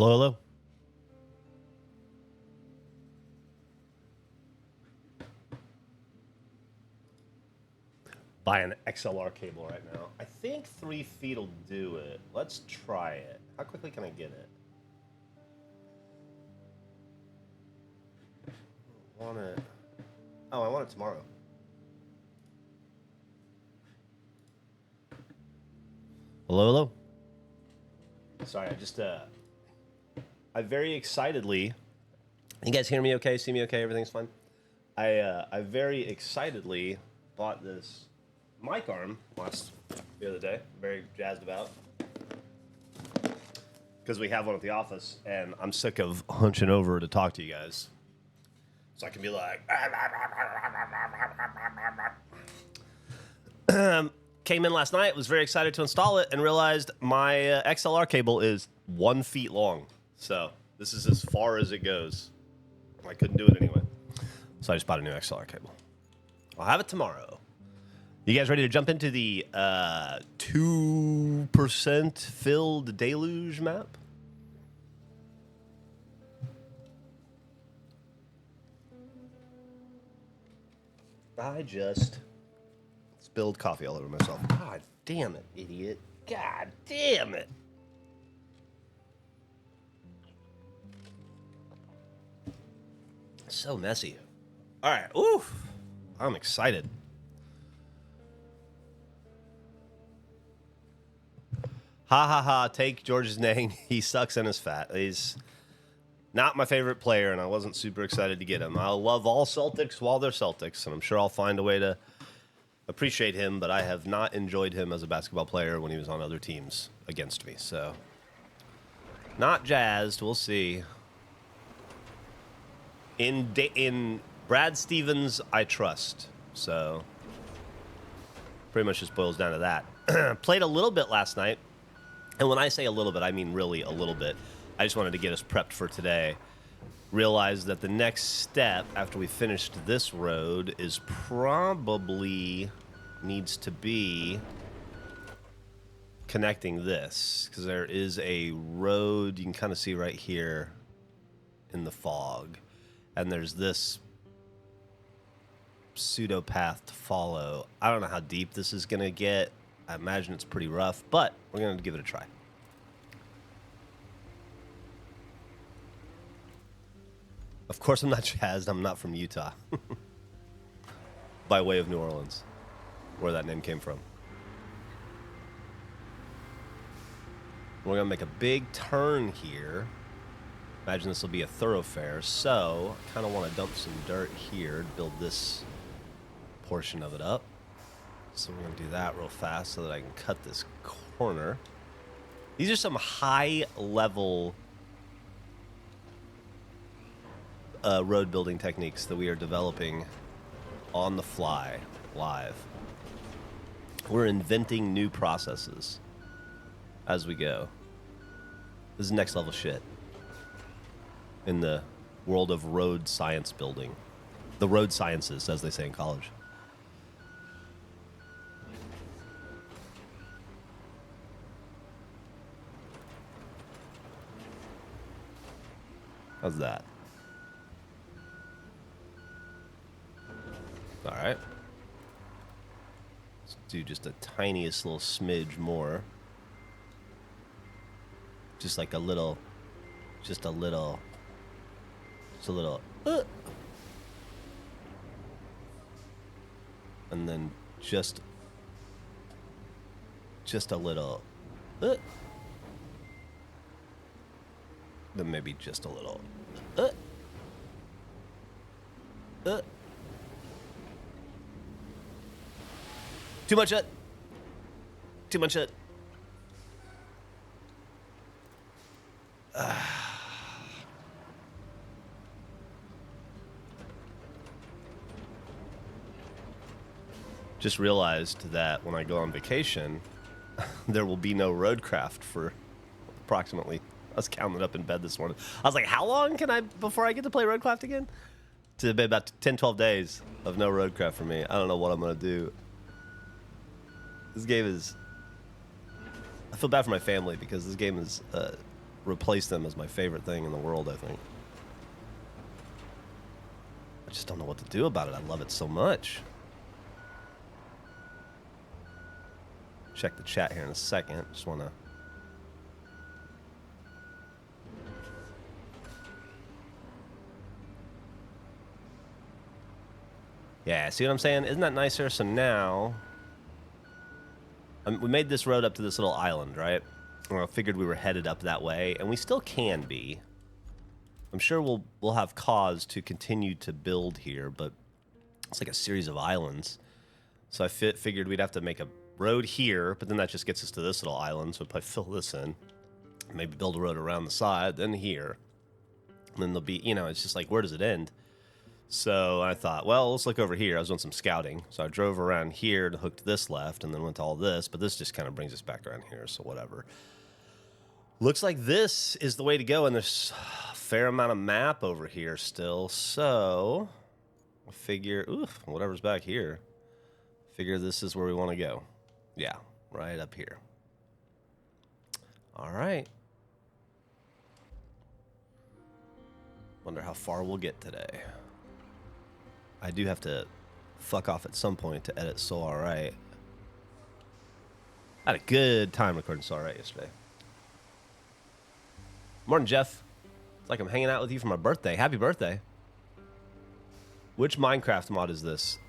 Hello, hello. Buy an XLR cable right now. I think 3 feet will do it. Let's try it. How quickly can I get it? I want it. Oh, I want it tomorrow. Hello, hello. Sorry, I very excitedly. You guys hear me okay? See me okay? Everything's fine? I very excitedly bought this mic arm the other day. Very jazzed about. Because we have one at the office, and I'm sick of hunching over to talk to you guys. So I can be like... Came in last night, was very excited to install it, and realized my XLR cable is 1 feet long. So this is as far as it goes. I couldn't do it anyway. So I just bought a new XLR cable. I'll have it tomorrow. You guys ready to jump into the 2% filled deluge map? I just spilled coffee all over myself. God damn it, idiot. God damn it. So messy. All right, oof. I'm excited. Ha ha ha, take George's name. He sucks and is fat. He's not my favorite player, and I wasn't super excited to get him. I love all Celtics while they're Celtics, and I'm sure I'll find a way to appreciate him, but I have not enjoyed him as a basketball player when he was on other teams against me. So, not jazzed. We'll see. In Brad Stevens, I trust. So, pretty much just boils down to that. Played a little bit last night. And when I say a little bit, I mean really a little bit. I just wanted to get us prepped for today. Realized that the next step after we finished this road is probably needs to be connecting this. Because there is a road you can kind of see right here in the fog. And there's this pseudo path to follow. I don't know how deep this is going to get. I imagine it's pretty rough, but we're going to give it a try. Of course, I'm not jazzed. I'm not from Utah. By way of New Orleans, where that name came from. We're going to make a big turn here. Imagine this will be a thoroughfare, so I kind of want to dump some dirt here to build this portion of it up. So we're going to do that real fast so that I can cut this corner. These are some high-level road building techniques that we are developing on the fly, live. We're inventing new processes as we go. This is next level shit in the world of road science building. The road sciences, as they say in college. How's that? All right. Let's do just a tiniest little smidge more. Just like a little, just a little. And then just a little. Then maybe just a little. Too much it. Too much it. Just realized that when I go on vacation, there will be no Roadcraft for approximately... I was counting it up in bed this morning. I was like, how long can I, before I get to play Roadcraft again? To be about 10, 12 days of no Roadcraft for me. I don't know what I'm going to do. This game is... I feel bad for my family because this game is replace them as my favorite thing in the world, I think. I just don't know what to do about it. I love it so much. Check the chat here in a second. Just want to... Yeah, see what I'm saying? Isn't that nicer? So now... we made this road up to this little island, right? I figured we were headed up that way, and we still can be. I'm sure we'll have cause to continue to build here, but it's like a series of islands. So I figured we'd have to make a road here, but then that just gets us to this little island, so if I fill this in, maybe build a road around the side, then here. And then there'll be, you know, it's just like, where does it end? So I thought, well, let's look over here. I was doing some scouting. So I drove around here to hook to this left and then went to all this, but this just kind of brings us back around here, so whatever. Looks like this is the way to go, and there's a fair amount of map over here still, so I figure, whatever's back here, figure this is where we want to go. Yeah, right up here. All right. Wonder how far we'll get today. I do have to fuck off at some point to edit So Alright. I had a good time recording So Alright yesterday. Morning, Jeff. It's like I'm hanging out with you for my birthday. Happy birthday. Which Minecraft mod is this?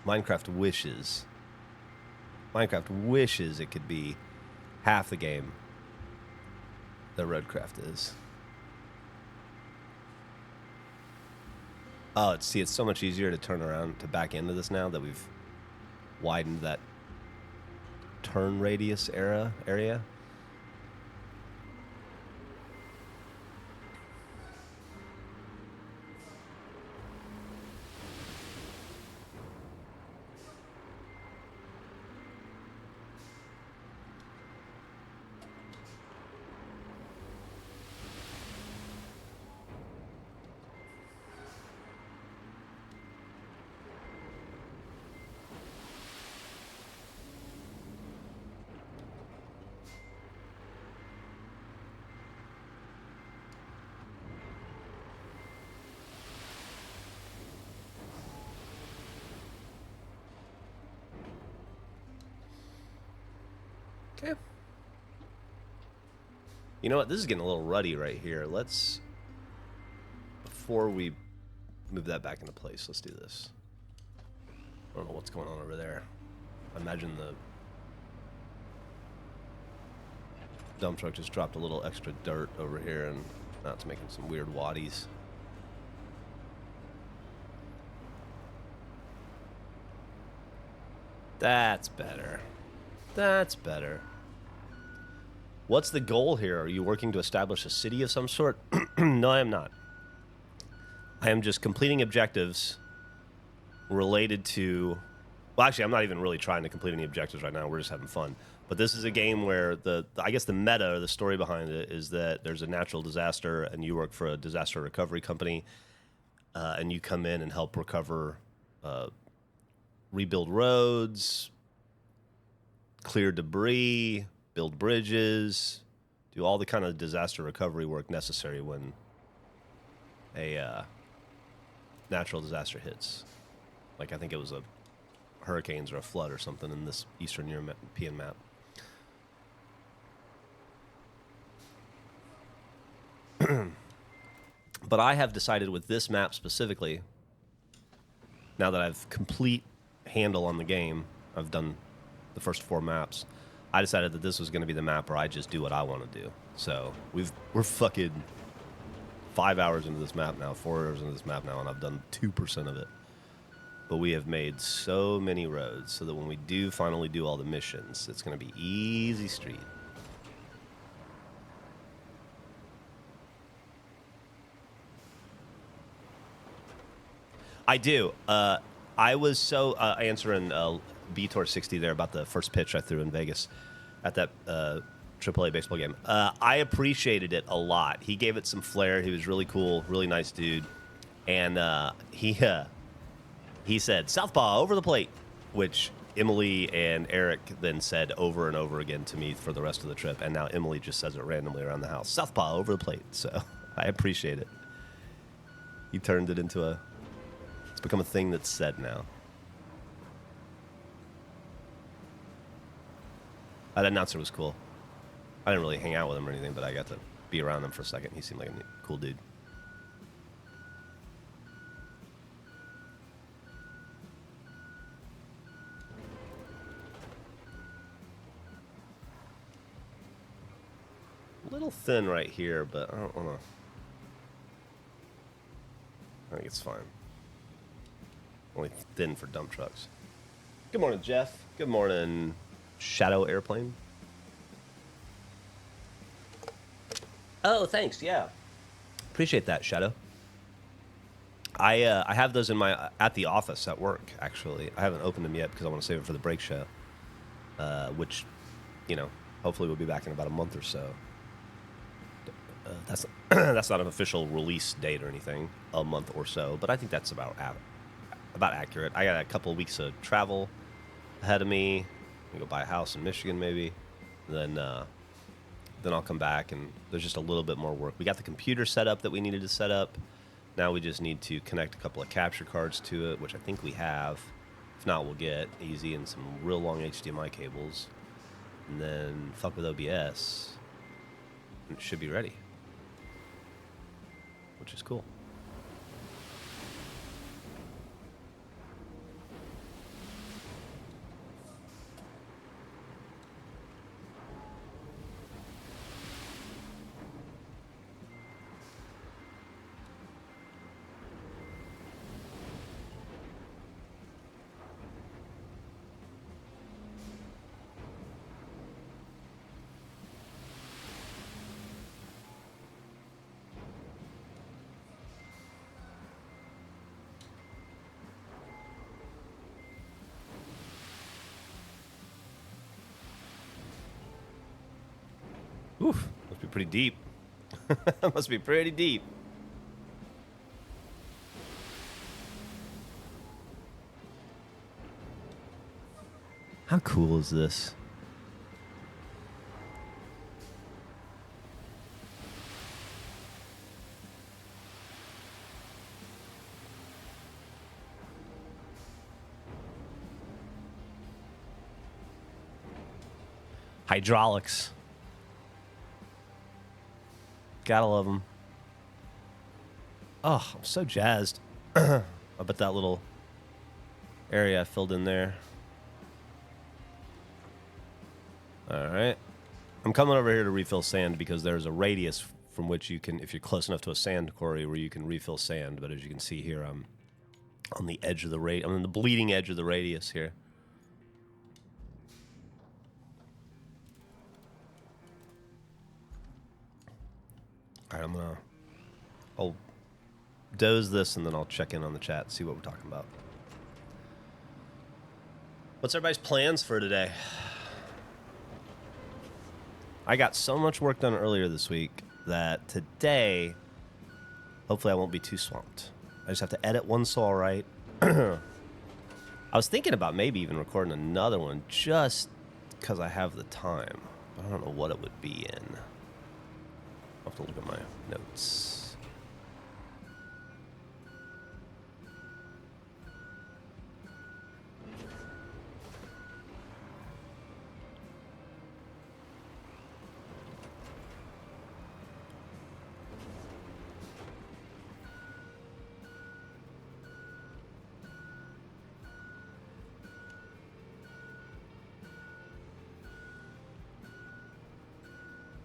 Minecraft wishes. Minecraft wishes it could be half the game that Roadcraft is. Oh, see, it's so much easier to turn around to back into this now that we've widened that turn radius area. Okay. You know what? This is getting a little ruddy right here. Let's, before we move that back into place, let's do this. I don't know what's going on over there. I imagine the dump truck just dropped a little extra dirt over here, and now it's making some weird waddies. That's better. That's better. What's the goal here? Are you working to establish a city of some sort? No, I am not. I am just completing objectives related to... Well, actually, I'm not even really trying to complete any objectives right now. We're just having fun. But this is a game where I guess the meta, or the story behind it, is that there's a natural disaster, and you work for a disaster recovery company, and you come in and help recover, rebuild roads, clear debris, build bridges, do all the kind of disaster recovery work necessary when a natural disaster hits. Like, I think it was a hurricanes or a flood or something in this Eastern European map. But I have decided with this map specifically, now that I've complete handle on the game, I've done the first 4 maps, I decided that this was going to be the map where I just do what I want to do. So we're fucking 5 hours into this map now, 4 hours into this map now, and I've done 2% of it. But we have made so many roads so that when we do finally do all the missions, it's going to be easy street. I do. I was so answering BTOR60 there about the first pitch I threw in Vegas at that AAA baseball game. I appreciated it a lot. He gave it some flair. He was really cool, really nice dude. And he said, "Southpaw, over the plate," which Emily and Eric then said over and over again to me for the rest of the trip, and now Emily just says it randomly around the house. Southpaw over the plate. So I appreciate it. He turned it into it's become a thing that's said now. That announcer was cool. I didn't really hang out with him or anything, but I got to be around him for a second. He seemed like a cool dude. A little thin right here, but I don't want to... I think it's fine. Only thin for dump trucks. Good morning, Jeff. Good morning, Shadow Airplane. Oh, thanks. Yeah, appreciate that, Shadow. I have those in my at the office at work. Actually, I haven't opened them yet because I want to save it for the break show, which, you know, hopefully we'll be back in about a month or so. That's that's not an official release date or anything, a month or so, but I think that's about accurate. I got a couple of weeks of travel ahead of me. I go buy a house in Michigan maybe, then I'll come back, and there's just a little bit more work. We got the computer set up that we needed to set up. Now we just need to connect a couple of capture cards to it, which I think we have. If not, we'll get easy and some real long HDMI cables, and then fuck with OBS, and it should be ready, which is cool. Oof, must be pretty deep. Must be pretty deep. How cool is this? Hydraulics. Gotta love them. Oh, I'm so jazzed about that little area I filled in there. All right. I'm coming over here to refill sand because there's a radius from which you can, if you're close enough to a sand quarry, where you can refill sand. But as you can see here, I'm on the edge of the I'm on the bleeding edge of the radius here. All right, I'll doze this, and then I'll check in on the chat and see what we're talking about. What's everybody's plans for today? I got so much work done earlier this week that today, hopefully I won't be too swamped. I just have to edit one saw right. I was thinking about maybe even recording another one just because I have the time. But I don't know what it would be in. I'll have to look at my notes.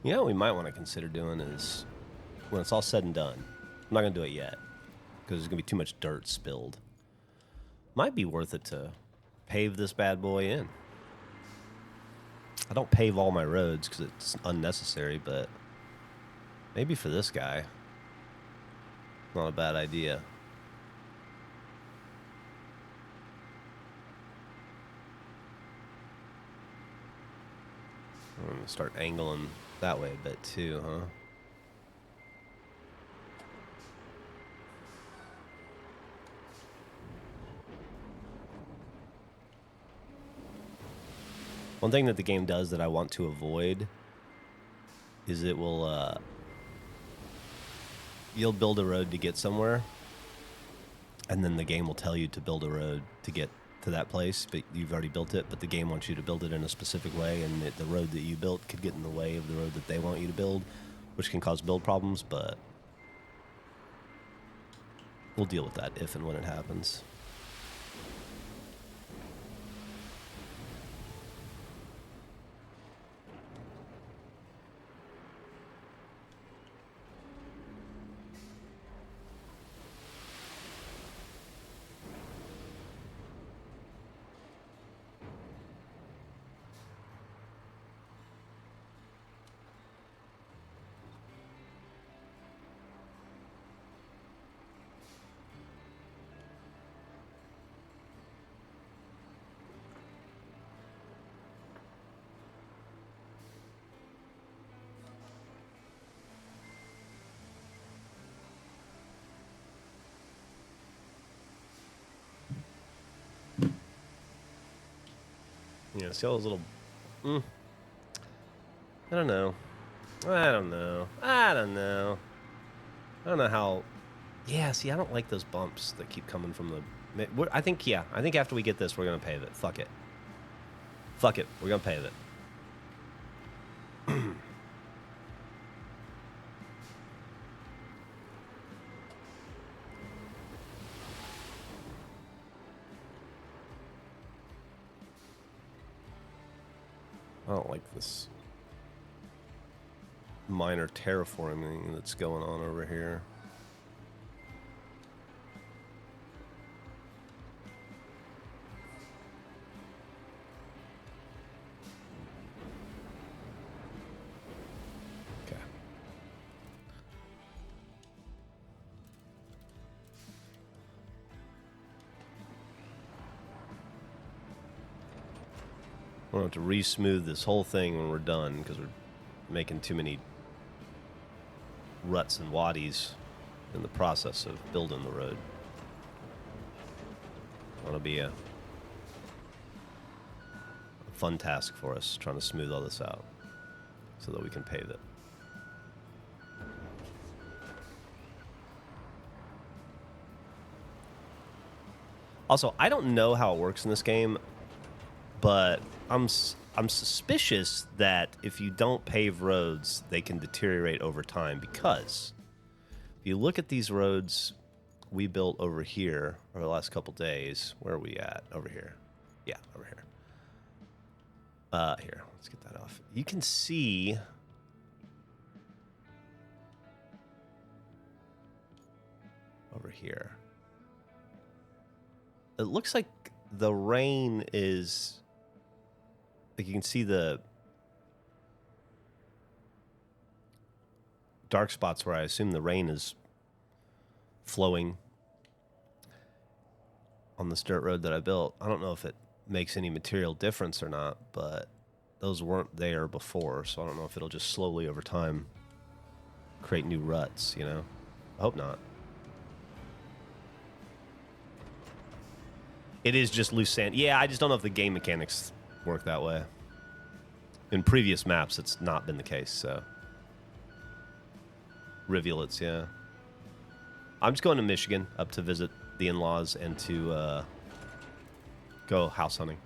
You know what we might want to consider doing is, when it's all said and done, I'm not going to do it yet, because there's going to be too much dirt spilled. Might be worth it to pave this bad boy in. I don't pave all my roads because it's unnecessary, but maybe for this guy, not a bad idea. I'm going to start angling that way a bit too, huh? One thing that the game does that I want to avoid is it will, you'll build a road to get somewhere, and then the game will tell you to build a road to get to that place, but you've already built it, but the game wants you to build it in a specific way, and the road that you built could get in the way of the road that they want you to build, which can cause build problems, but we'll deal with that if and when it happens. Yeah, see all those little... I don't know. I don't know how... Yeah, see, I don't like those bumps that keep coming from the... I think after we get this, we're going to pave it. Fuck it. Fuck it. We're going to pave it. I don't like this minor terraforming that's going on over here. Okay. We're going to have to re-smooth this whole thing when we're done because we're making too many ruts and waddies in the process of building the road. That'll be a fun task for us, trying to smooth all this out so that we can pave it. Also, I don't know how it works in this game, but I'm suspicious that if you don't pave roads, they can deteriorate over time, because if you look at these roads we built over here over the last couple days, where are we at? Over here. Yeah, over here. Here, let's get that off. You can see over here. It looks like the rain is... Like, you can see the dark spots where I assume the rain is flowing on this dirt road that I built. I don't know if it makes any material difference or not, but those weren't there before, so I don't know if it'll just slowly over time create new ruts, you know? I hope not. It is just loose sand. Yeah, I just don't know if the game mechanics work that way. In previous maps, it's not been the case, so. Rivulets, yeah. I'm just going to Michigan up to visit the in-laws and to go house hunting.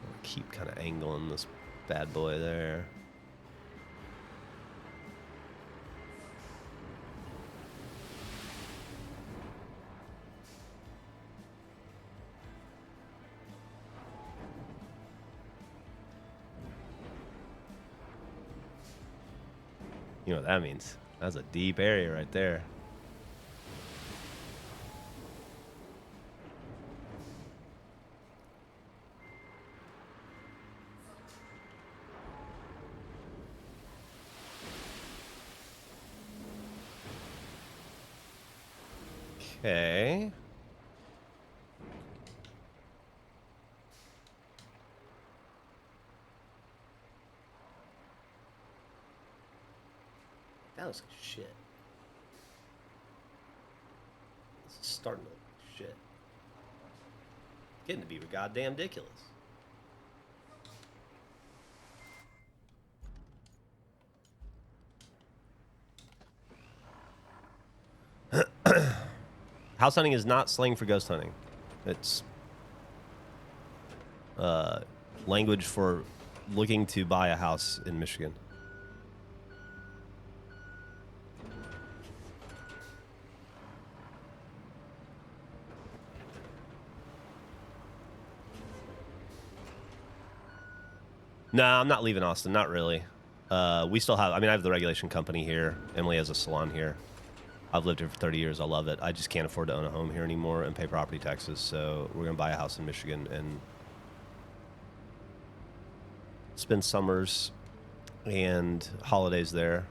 I'll keep kind of angling this bad boy there. You know what that means? That's a deep area right there. Okay. That looks like shit. This is starting to look like shit. Getting to be goddamn ridiculous. House hunting is not slang for ghost hunting. It's language for looking to buy a house in Michigan. No, I'm not leaving Austin. Not really. We still have, I mean, I have the regulation company here. Emily has a salon here. I've lived here for 30 years. I love it. I just can't afford to own a home here anymore and pay property taxes. So we're going to buy a house in Michigan and spend summers and holidays there,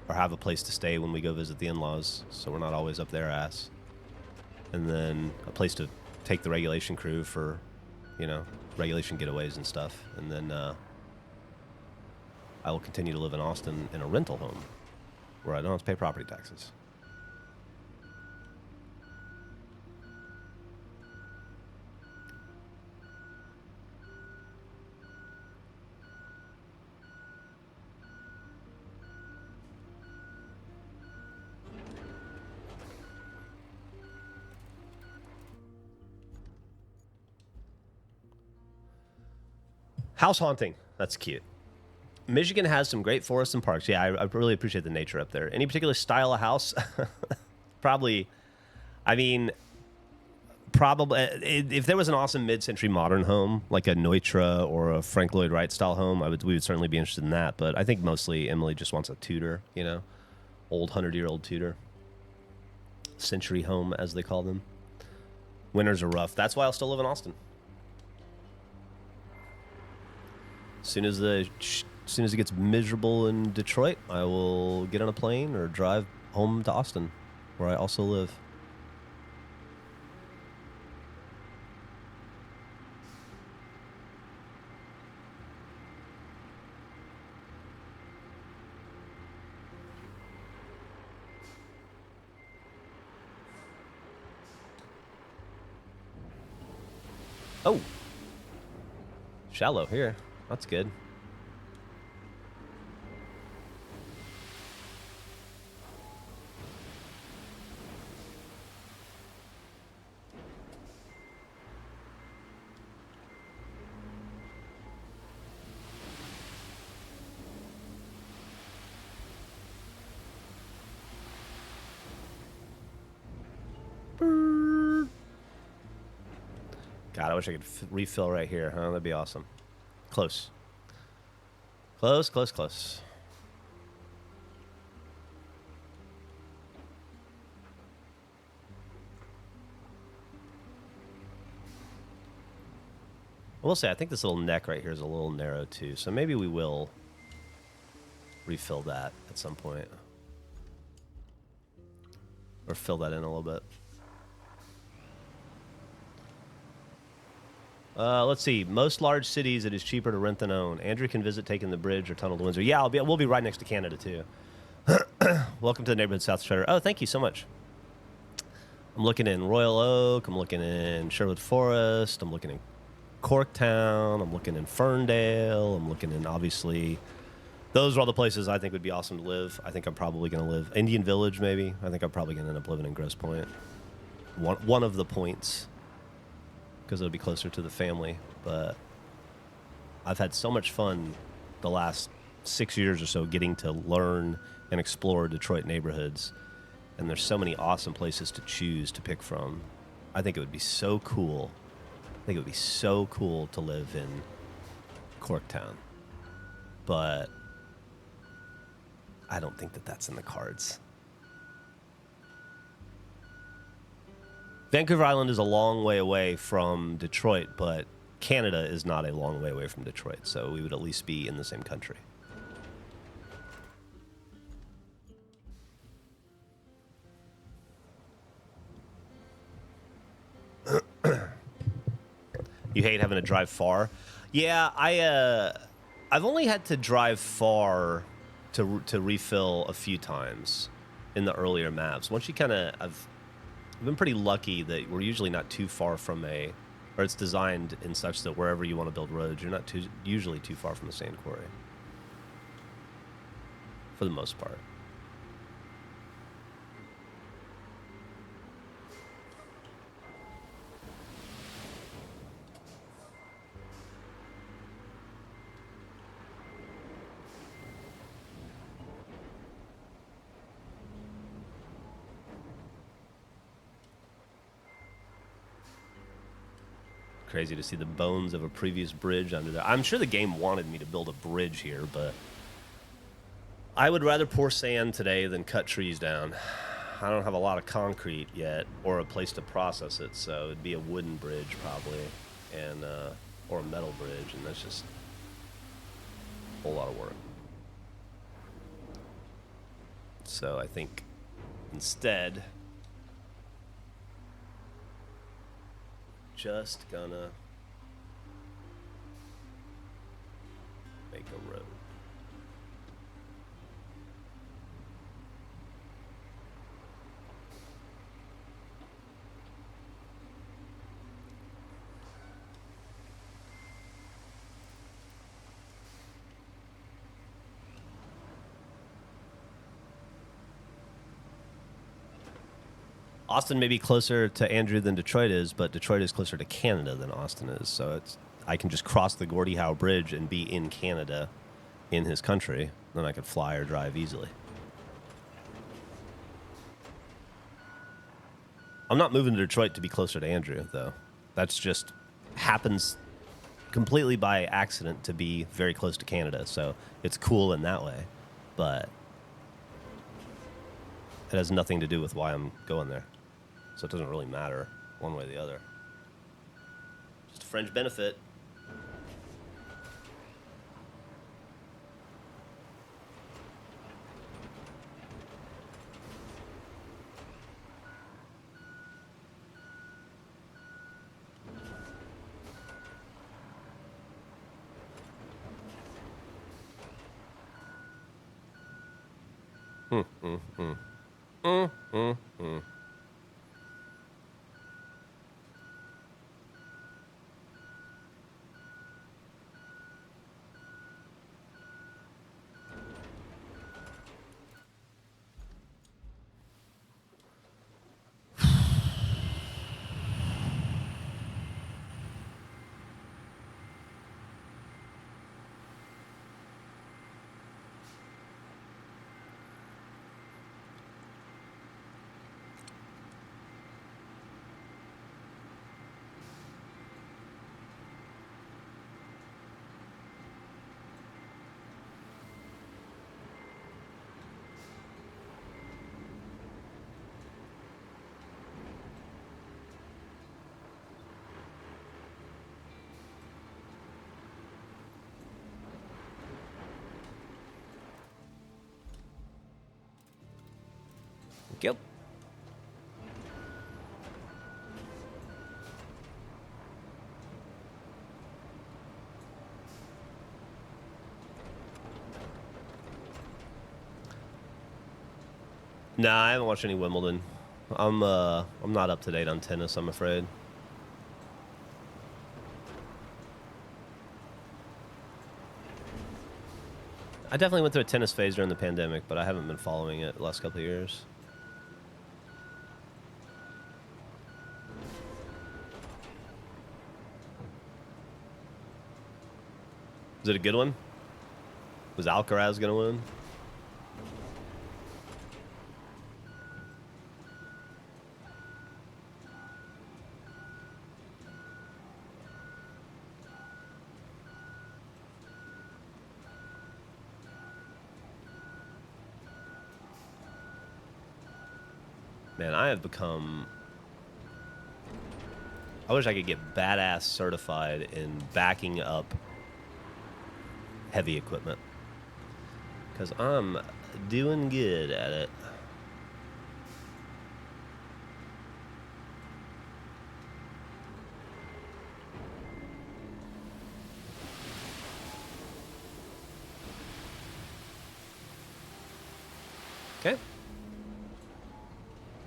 or have a place to stay when we go visit the in-laws, so we're not always up their ass. And then a place to take the regulation crew for, you know, regulation getaways and stuff. And then I will continue to live in Austin in a rental home where I don't have to pay property taxes. House haunting. That's cute. Michigan has some great forests and parks. Yeah, I really appreciate the nature up there. Any particular style of house? Probably, I mean, probably, if there was an awesome mid-century modern home, like a Neutra or a Frank Lloyd Wright style home, we would certainly be interested in that. But I think mostly Emily just wants a Tudor, you know, old 100-year-old Tudor. Century home, as they call them. Winters are rough. That's why I'll still live in Austin. As soon as it gets miserable in Detroit, I will get on a plane or drive home to Austin, where I also live. Oh, shallow here. That's good. God, I wish I could refill right here, huh? That'd be awesome. Close. Close, close, close. I will say, I think this little neck right here is a little narrow too, so maybe we will refill that at some point. Or fill that in a little bit. Let's see. Most large cities, it is cheaper to rent than own. Andrew can visit taking the bridge or tunnel to Windsor. Yeah, we'll be right next to Canada, too. Welcome to the neighborhood, South Shredder. Oh, thank you so much. I'm looking in Royal Oak. I'm looking in Sherwood Forest. I'm looking in Corktown. I'm looking in Ferndale. I'm looking in, obviously, those are all the places I think would be awesome to live. I think I'm probably going to live Indian Village, maybe. I think I'm probably going to end up living in Grosse Pointe. One of the points, because it'll be closer to the family. But I've had so much fun the last 6 years or so getting to learn and explore Detroit neighborhoods. And there's so many awesome places to choose to pick from. I think it would be so cool. I think it would be so cool to live in Corktown. But I don't think that that's in the cards. Vancouver Island is a long way away from Detroit, but Canada is not a long way away from Detroit, so we would at least be in the same country. You hate having to drive far? Yeah, I've only had to drive far to refill a few times in the earlier maps. Once you kind of, I've been pretty lucky that we're usually not too far from or it's designed in such that wherever you want to build roads, you're not usually too far from the sand quarry, for the most part. Crazy to see the bones of a previous bridge under there. I'm sure the game wanted me to build a bridge here, but I would rather pour sand today than cut trees down. I don't have a lot of concrete yet or a place to process it, so it'd be a wooden bridge probably, and or a metal bridge, and that's just a whole lot of work. So I think instead, just gonna make a road. Austin may be closer to Andrew than Detroit is, but Detroit is closer to Canada than Austin is. So I can just cross the Gordie Howe Bridge and be in Canada, in his country. Then I could fly or drive easily. I'm not moving to Detroit to be closer to Andrew, though. That's just happens completely by accident to be very close to Canada. So it's cool in that way, but it has nothing to do with why I'm going there. So it doesn't really matter one way or the other. Just a fringe benefit. Yep. Nah, I haven't watched any Wimbledon. I'm not up to date on tennis, I'm afraid. I definitely went through a tennis phase during the pandemic, but I haven't been following it the last couple of years. Was it a good one? Was Alcaraz going to win? Man, I have become... I wish I could get badass certified in backing up heavy equipment, because I'm doing good at it. Okay.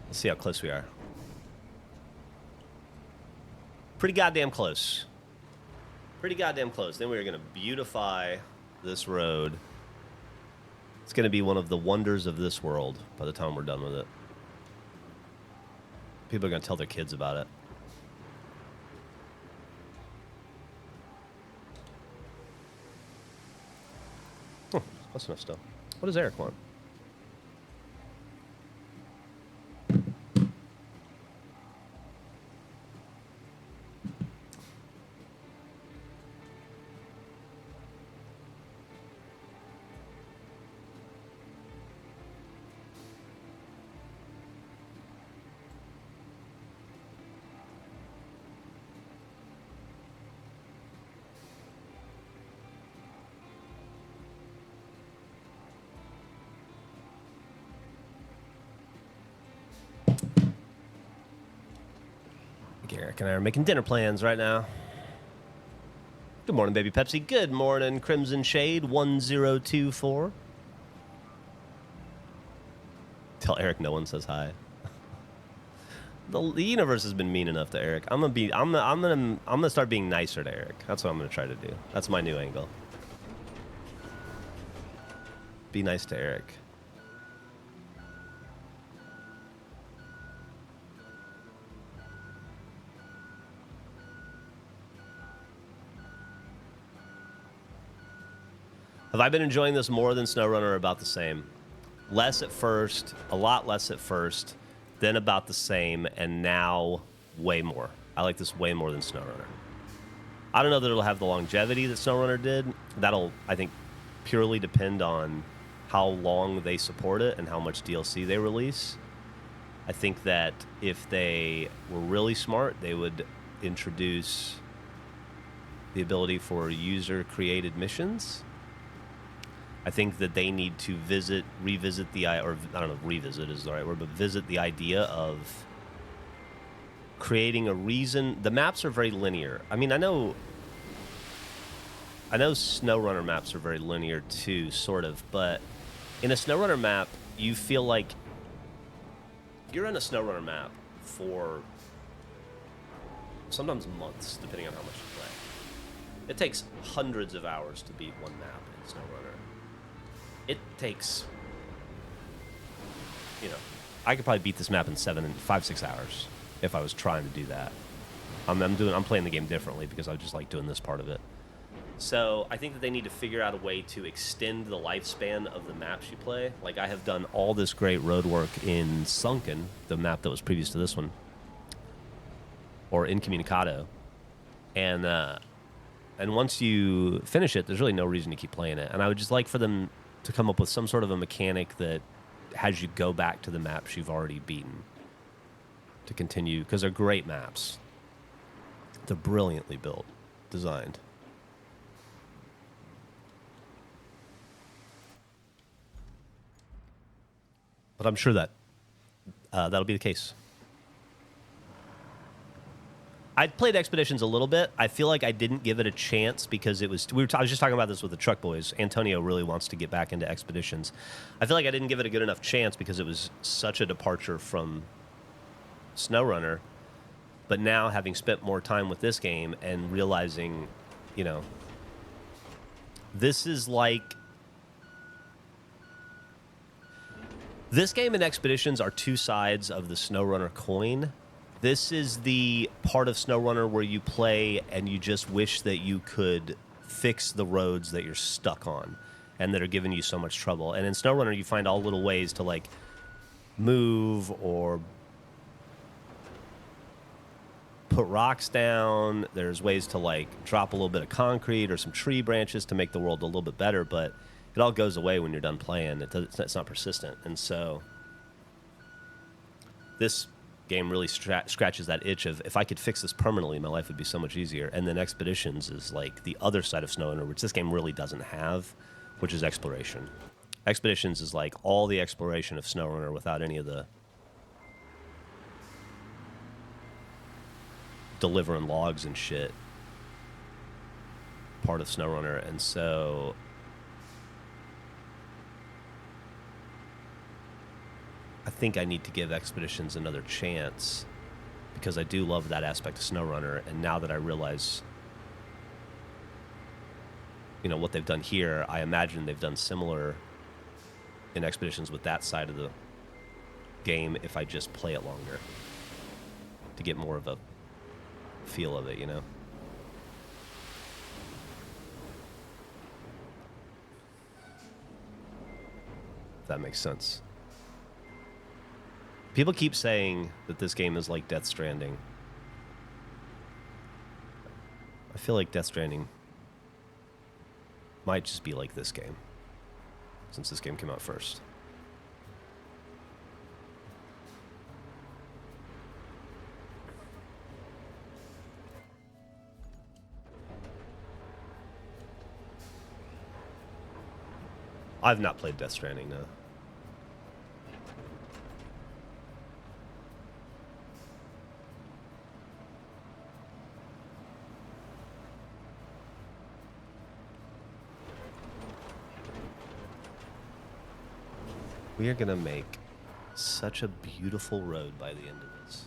Let's see how close we are. Pretty goddamn close. Pretty goddamn close. Then we're going to beautify this road. It's going to be one of the wonders of this world by the time we're done with it. People are going to tell their kids about it. Oh, that's enough stuff. What does Eric want? Eric and I are making dinner plans right now. Good morning, Baby Pepsi. Good morning, Crimson Shade 1024. Tell Eric no one says hi. The universe has been mean enough to Eric. I'm gonna start being nicer to Eric. That's what I'm gonna try to do. That's my new angle. Be nice to Eric. Have I been enjoying this more than SnowRunner or about the same? Less at first, a lot less at first, then about the same, and now way more. I like this way more than SnowRunner. I don't know that it'll have the longevity that SnowRunner did. That'll, I think, purely depend on how long they support it and how much DLC they release. I think that if they were really smart, they would introduce the ability for user-created missions. I think that they need to revisit the, or I don't know if revisit is the right word, but visit the idea of creating a reason. The maps are very linear. I mean, I know SnowRunner maps are very linear too, sort of, but in a SnowRunner map, you feel like you're in a SnowRunner map for sometimes months, depending on how much you play. It takes hundreds of hours to beat one map in SnowRunner. It takes, I could probably beat this map in 5-6 hours if I was trying to do that. I'm playing the game differently because I just like doing this part of it. So I think that they need to figure out a way to extend the lifespan of the maps you play. Like, I have done all this great road work in Sunken, the map that was previous to this one, or Incommunicado, and once you finish it, there's really no reason to keep playing it. And I would just like for them to come up with some sort of a mechanic that has you go back to the maps you've already beaten to continue, because they're great maps. They're brilliantly built, designed. But I'm sure that that'll be the case. I played Expeditions a little bit. I feel like I didn't give it a chance because I was just talking about this with the Truck Boys. Antonio really wants to get back into Expeditions. I feel like I didn't give it a good enough chance because it was such a departure from SnowRunner. But now, having spent more time with this game and realizing, this is like... This game and Expeditions are two sides of the SnowRunner coin. This is the part of SnowRunner where you play and you just wish that you could fix the roads that you're stuck on and that are giving you so much trouble. And in SnowRunner, you find all little ways to, like, move or put rocks down. There's ways to, like, drop a little bit of concrete or some tree branches to make the world a little bit better, but it all goes away when you're done playing. It's not persistent. And so this game really scratches that itch of, if I could fix this permanently, my life would be so much easier. And then Expeditions is like the other side of SnowRunner, which this game really doesn't have, which is exploration. Expeditions is like all the exploration of SnowRunner without any of the delivering logs and shit part of SnowRunner. And so think I need to give Expeditions another chance because I do love that aspect of SnowRunner. And now that I realize, what they've done here, I imagine they've done similar in Expeditions with that side of the game if I just play it longer to get more of a feel of it, If that makes sense. People keep saying that this game is like Death Stranding. I feel like Death Stranding might just be like this game, since this game came out first. I've not played Death Stranding, no. We are going to make such a beautiful road by the end of this.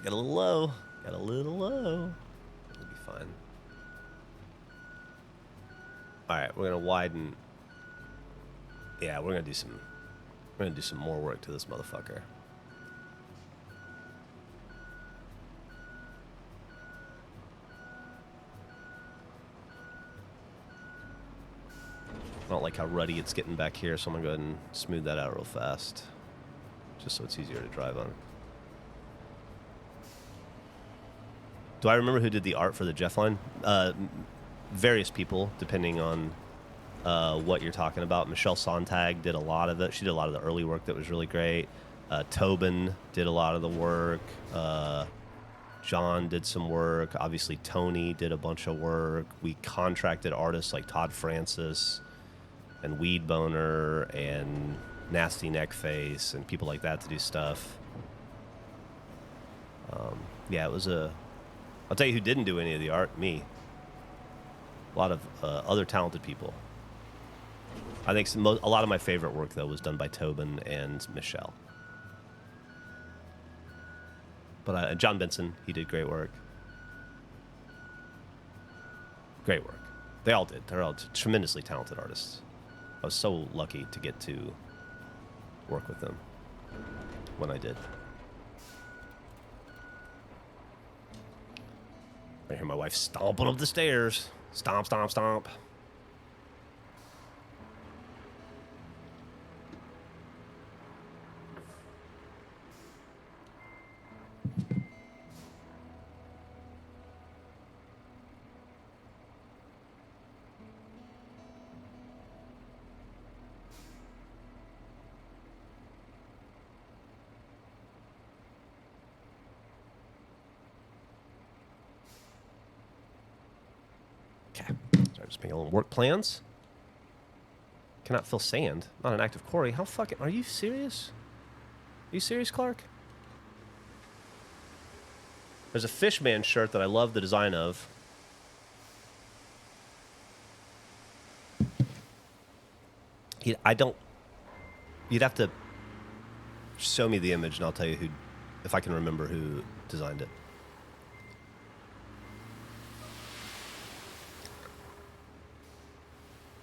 Got a little low. Got a little low. It'll be fine. All right, we're gonna widen. Yeah, we're gonna do some more work to this motherfucker. I don't like how ruddy it's getting back here, so I'm gonna go ahead and smooth that out real fast, just so it's easier to drive on. Do I remember who did the art for the Jeff line? Various people, depending on what you're talking about. Michelle Sontag did a lot of it. She did a lot of the early work that was really great. Tobin did a lot of the work. John did some work. Obviously, Tony did a bunch of work. We contracted artists like Todd Francis and Weed Boner and Nasty Neckface and people like that to do stuff. Yeah, it was a... I'll tell you who didn't do any of the art. Me. A lot of other talented people. I think a lot of my favorite work, though, was done by Tobin and Michelle. But John Benson, he did great work. Great work. They all did. They're all tremendously talented artists. I was so lucky to get to work with them when I did. I hear my wife stomping up the stairs. Stomp, stomp, stomp. Okay, so I'm just making a little work plans. Cannot fill sand. Not an active quarry. How fucking... Are you serious? Are you serious, Clark? There's a Fishman shirt that I love the design of. I don't... You'd have to show me the image and I'll tell you who... If I can remember who designed it.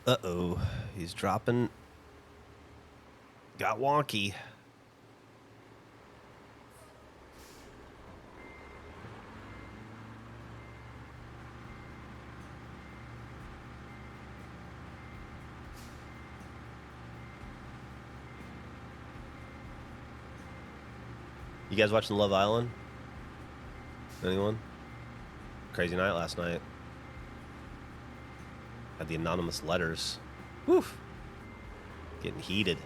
Uh-oh. He's dropping. Got wonky. You guys watching Love Island? Anyone? Crazy night last night. Had the anonymous letters. Woof. Getting heated.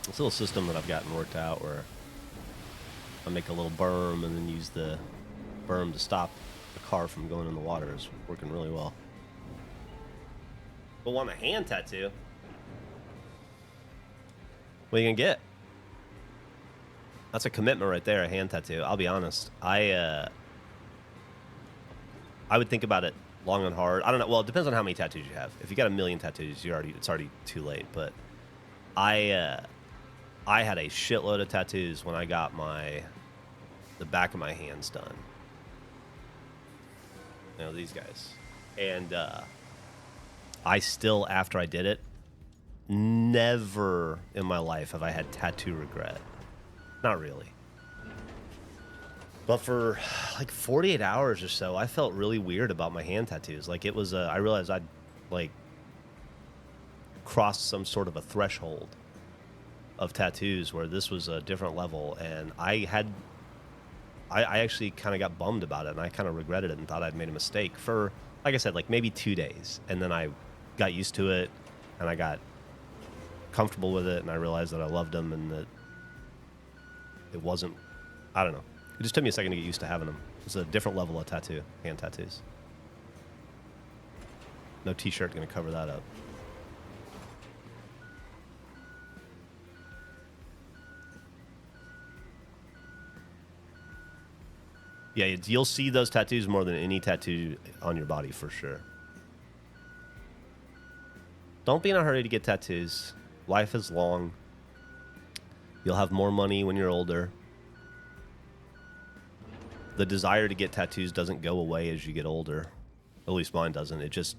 This little system that I've gotten worked out where I make a little berm and then use the berm to stop the car from going in the water is working really well. But want a hand tattoo? What are you gonna get? That's a commitment right there, a hand tattoo. I'll be honest. I would think about it long and hard. I don't know. Well, it depends on how many tattoos you have. If you got 1,000,000 tattoos, it's already too late. But I had a shitload of tattoos when I got the back of my hands done. You know, these guys. And I still, after I did it, never in my life have I had tattoo regret. Not really. But for like 48 hours or so, I felt really weird about my hand tattoos. Like it was, I realized I'd like crossed some sort of a threshold of tattoos where this was a different level, and I actually kind of got bummed about it, and I kind of regretted it and thought I'd made a mistake for, like I said, like maybe 2 days, and then I got used to it, and I got comfortable with it, and I realized that I loved them, and that it wasn't, I don't know. It just took me a second to get used to having them. It's a different level of hand tattoos. No t-shirt going to cover that up. Yeah, you'll see those tattoos more than any tattoo on your body for sure. Don't be in a hurry to get tattoos. Life is long. You'll have more money when you're older. The desire to get tattoos doesn't go away as you get older. At least mine doesn't. It just...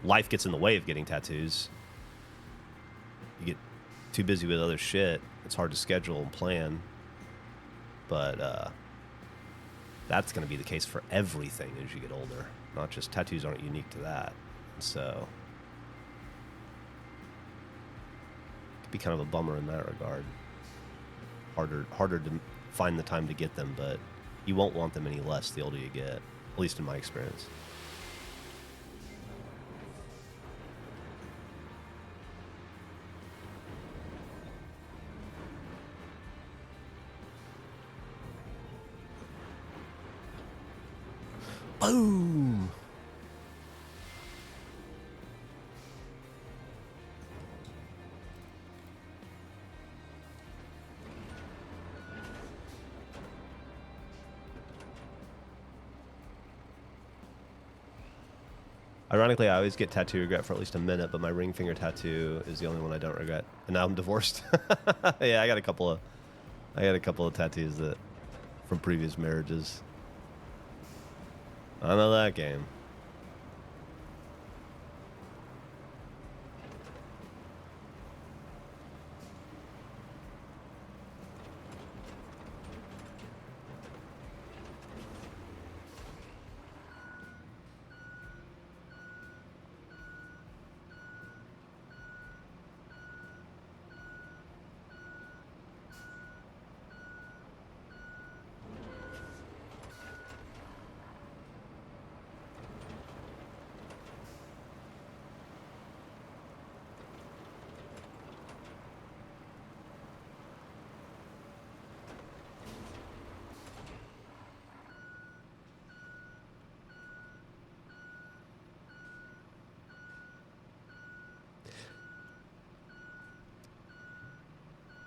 life gets in the way of getting tattoos. You get too busy with other shit. It's hard to schedule and plan. But, that's going to be the case for everything as you get older. Not just tattoos aren't unique to that. So it could be kind of a bummer in that regard. Harder to find the time to get them, but you won't want them any less the older you get, at least in my experience. Boom! Ironically, I always get tattoo regret for at least a minute, but my ring finger tattoo is the only one I don't regret. And now I'm divorced. Yeah, I got a couple of tattoos that from previous marriages. I know that game.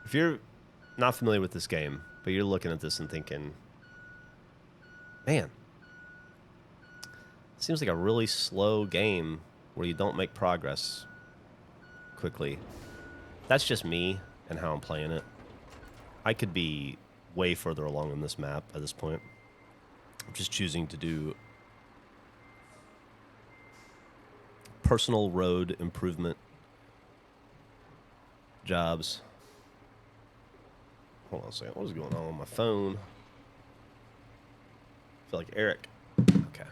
If you're not familiar with this game, but you're looking at this and thinking, man, seems like a really slow game where you don't make progress quickly. That's just me and how I'm playing it. I could be way further along on this map at this point. I'm just choosing to do personal road improvement jobs. Hold on a second. What is going on my phone? I feel like Eric. Okay.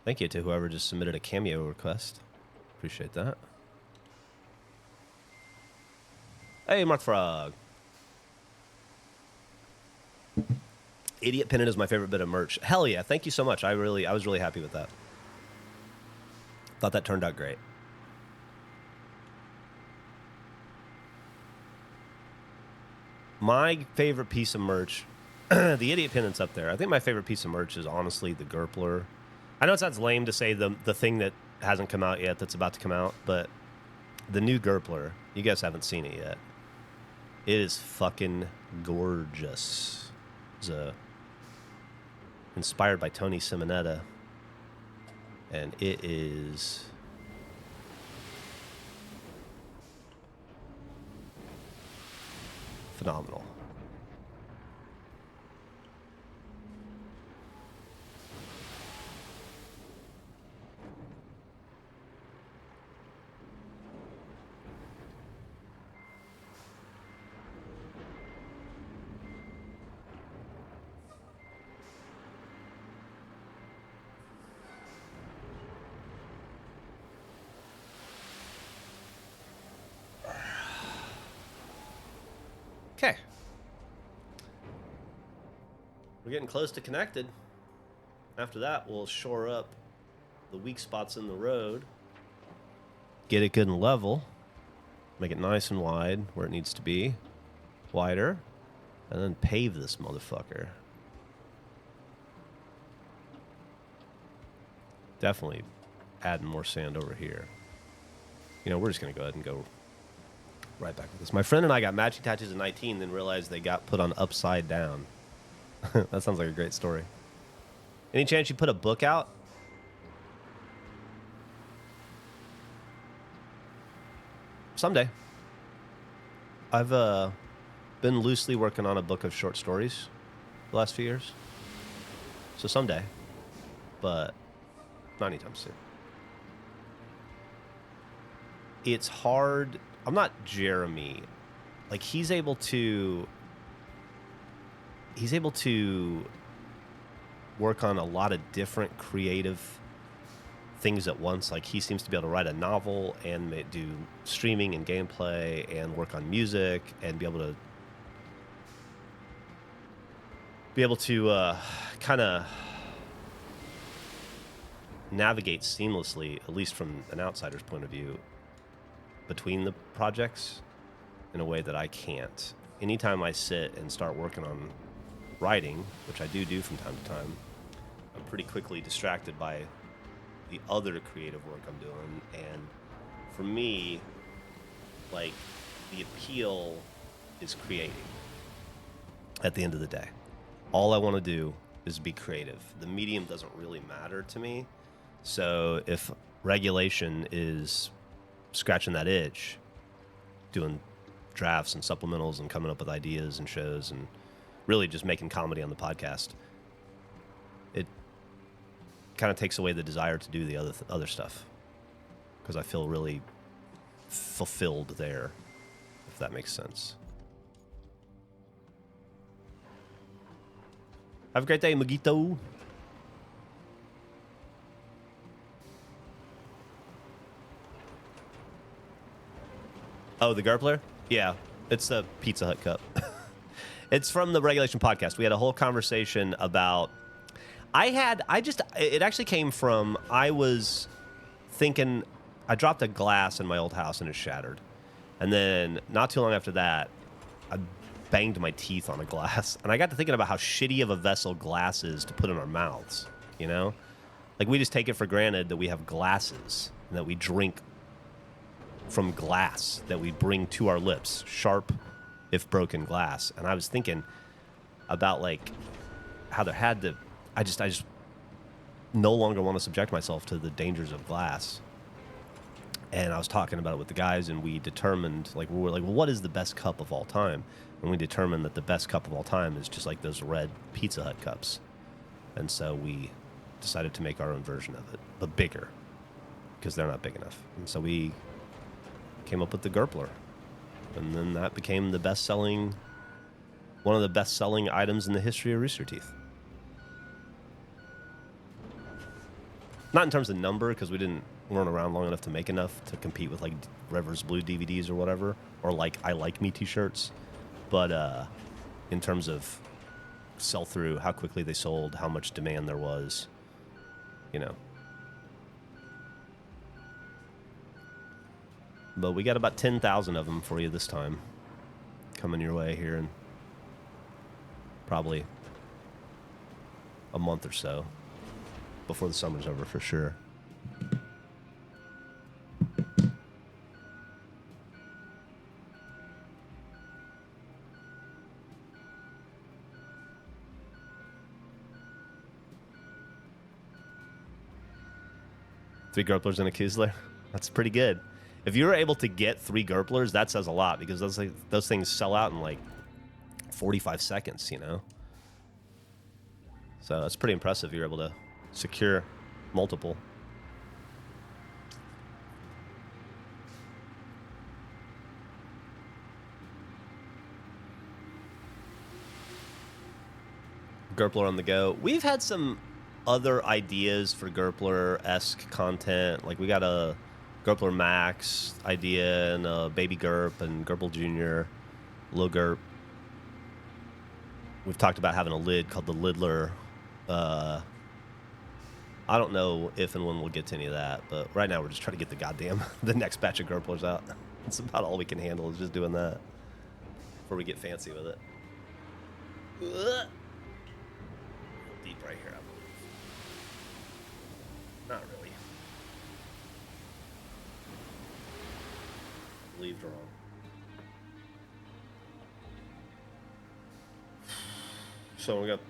Thank you to whoever just submitted a cameo request. Appreciate that. Hey, Mark Frog. Idiot Pennant is my favorite bit of merch. Hell yeah. Thank you so much. I was really happy with that. Thought that turned out great. My favorite piece of merch, the Idiot Pennant's up there. I think my favorite piece of merch is honestly the Gerpler. I know it sounds lame to say the thing that hasn't come out yet that's about to come out, but the new Gerpler, you guys haven't seen it yet. It is fucking gorgeous. It's inspired by Tony Simonetta, and it is phenomenal. Okay. We're getting close to connected. After that, we'll shore up the weak spots in the road. Get it good and level. Make it nice and wide where it needs to be. Wider. And then pave this motherfucker. Definitely adding more sand over here. You know, we're just going to go ahead and go right back with this. My friend and I got matching tattoos in 19, then realized they got put on upside down. That sounds like a great story. Any chance you put a book out? Someday. I've been loosely working on a book of short stories the last few years. So someday. But not anytime soon. It's hard. I'm not Jeremy. Like, he's able to work on a lot of different creative things at once. Like, he seems to be able to write a novel and do streaming and gameplay and work on music and be able to kind of navigate seamlessly, at least from an outsider's point of view, between the projects in a way that I can't. Anytime I sit and start working on writing, which I do from time to time, I'm pretty quickly distracted by the other creative work I'm doing. And for me, like, the appeal is creating at the end of the day. All I want to do is be creative. The medium doesn't really matter to me. So if regulation is scratching that itch, doing drafts and supplementals and coming up with ideas and shows and really just making comedy on the podcast, it kind of takes away the desire to do the other stuff, because I feel really fulfilled there, if that makes sense. Have a great day, Magito. Oh, the Gerpler? Yeah, it's the Pizza Hut cup. It's from the Regulation podcast. We had a whole conversation about... It actually came from, I was thinking, I dropped a glass in my old house and it shattered. And then not too long after that, I banged my teeth on a glass. And I got to thinking about how shitty of a vessel glass is to put in our mouths, you know? Like, we just take it for granted that we have glasses and that we drink from glass that we bring to our lips, sharp, if broken glass. And I was thinking about, like, how there had to... I just no longer want to subject myself to the dangers of glass. And I was talking about it with the guys, and we determined, like, we were like, well, what is the best cup of all time? And we determined that the best cup of all time is just like those red Pizza Hut cups. And so we decided to make our own version of it, but bigger, because they're not big enough. And so we came up with the Gerpler. And then that became the best-selling one of the best-selling items in the history of Rooster Teeth. Not in terms of number, because we weren't around long enough to make enough to compete with like Rever's Blue DVDs or whatever, or like I Like Me t-shirts. But in terms of sell-through, how quickly they sold, how much demand there was, you know. But we got about 10,000 of them for you this time, coming your way here in probably a month or so. Before the summer's over, for sure. Three Gerplers and a Kuzler. That's pretty good. If you were able to get 3 Gerplers, that says a lot, because those things sell out in like 45 seconds, you know? So that's pretty impressive. You're able to secure multiple. Gerpler on the go. We've had some other ideas for Gerpler-esque content. Like we got a Gerpler Max idea and a Baby Gerp and Gerpl Jr., Low Gerp. We've talked about having a lid called the Lidler. I don't know if and when we'll get to any of that, but right now we're just trying to get the next batch of Gerplers out. That's about all we can handle is just doing that before we get fancy with it. Deep right here, I believe. Not really. Believed wrong. So we're going to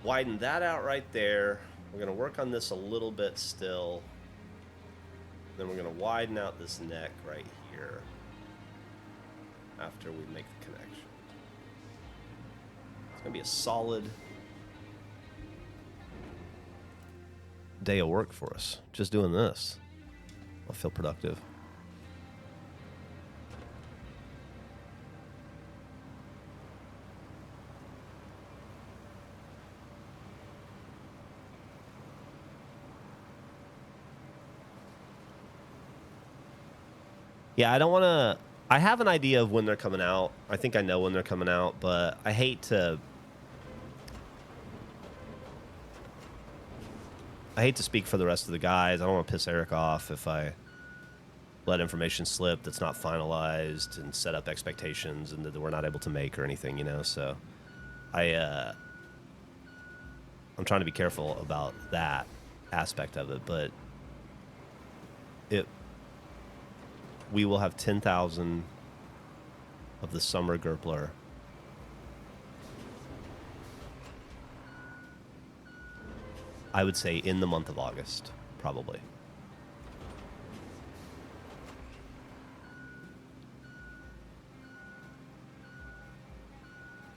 widen that out right there. We're going to work on this a little bit still. Then we're going to widen out this neck right here after we make the connection. It's going to be a solid day of work for us. Just doing this. I'll feel productive. Yeah, I don't want to... I have an idea of when they're coming out. I think I know when they're coming out, but I hate to speak for the rest of the guys. I don't want to piss Eric off if I let information slip that's not finalized and set up expectations and that we're not able to make or anything, you know? So I'm trying to be careful about that aspect of it, but we will have 10,000 of the summer Gerpler. I would say in the month of August, probably.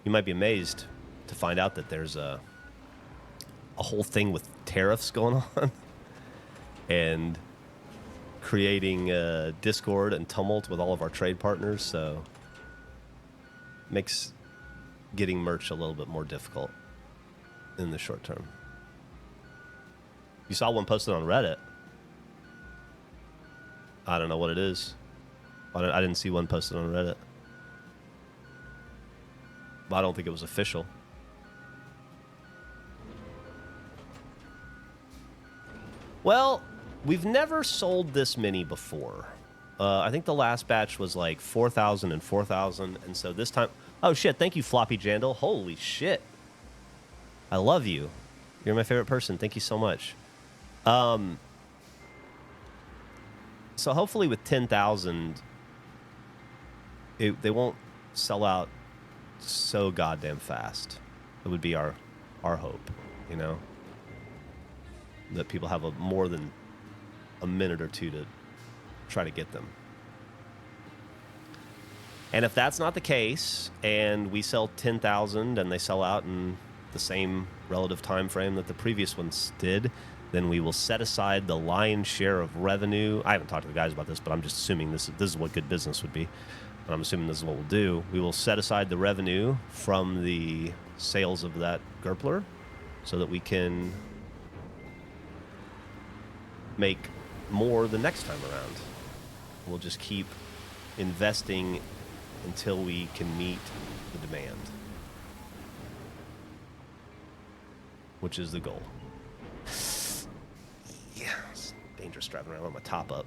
You might be amazed to find out that there's a whole thing with tariffs going on and creating discord and tumult with all of our trade partners, so makes getting merch a little bit more difficult in the short term. You saw one posted on Reddit. I don't know what it is. I didn't see one posted on Reddit. But I don't think it was official. Well, we've never sold this many before. I think the last batch was like 4,000 and 4,000. And so this time... Oh, shit. Thank you, Floppy Jandal. Holy shit. I love you. You're my favorite person. Thank you so much. So hopefully with 10,000, they won't sell out so goddamn fast. It would be our hope, you know? That people have more than a minute or two to try to get them. And if that's not the case, and we sell 10,000 and they sell out in the same relative time frame that the previous ones did, then we will set aside the lion's share of revenue. I haven't talked to the guys about this, but I'm just assuming this is what good business would be. and I'm assuming this is what we'll do, we will set aside the revenue from the sales of that Gerpler so that we can make more the next time around. We'll just keep investing until we can meet the demand, which is the goal. Yeah, it's dangerous driving around with my top up.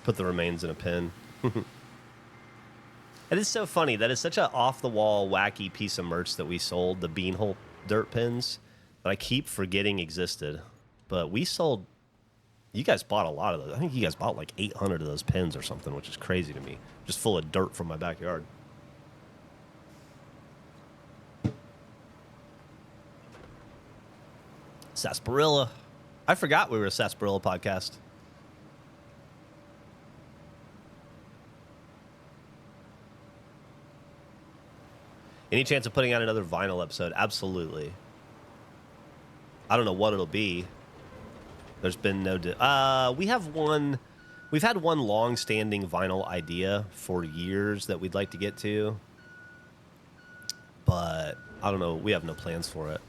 Put the remains in a pen. It is so funny. That is such an off-the-wall, wacky piece of merch that we sold, the beanhole dirt pins, that I keep forgetting existed. But we sold... You guys bought a lot of those. I think you guys bought like 800 of those pins or something, which is crazy to me. Just full of dirt from my backyard. Sarsaparilla. I forgot we were a Sarsaparilla podcast. Any chance of putting out another vinyl episode? Absolutely. I don't know what it'll be. There's been no... we have one... We've had one long-standing vinyl idea for years that we'd like to get to. But, I don't know. We have no plans for it.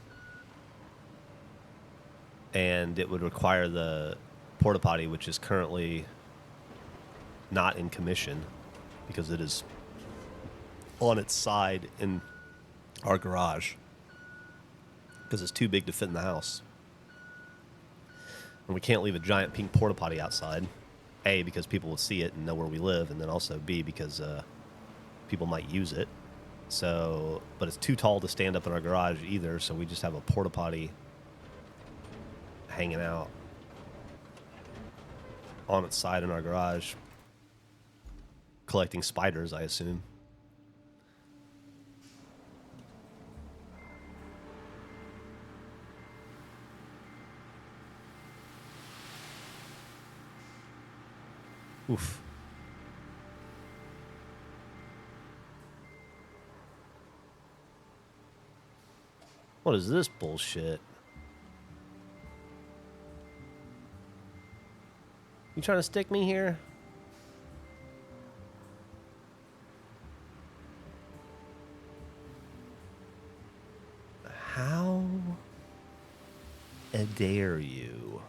And it would require the porta potty, which is currently not in commission because it is on its side in our garage because it's too big to fit in the house. And we can't leave a giant pink porta potty outside. A, because people will see it and know where we live, and then also B, because people might use it. So, but it's too tall to stand up in our garage either, so we just have a porta potty hanging out on its side in our garage, collecting spiders, I assume. Oof. What is this bullshit? You trying to stick me here? How dare you?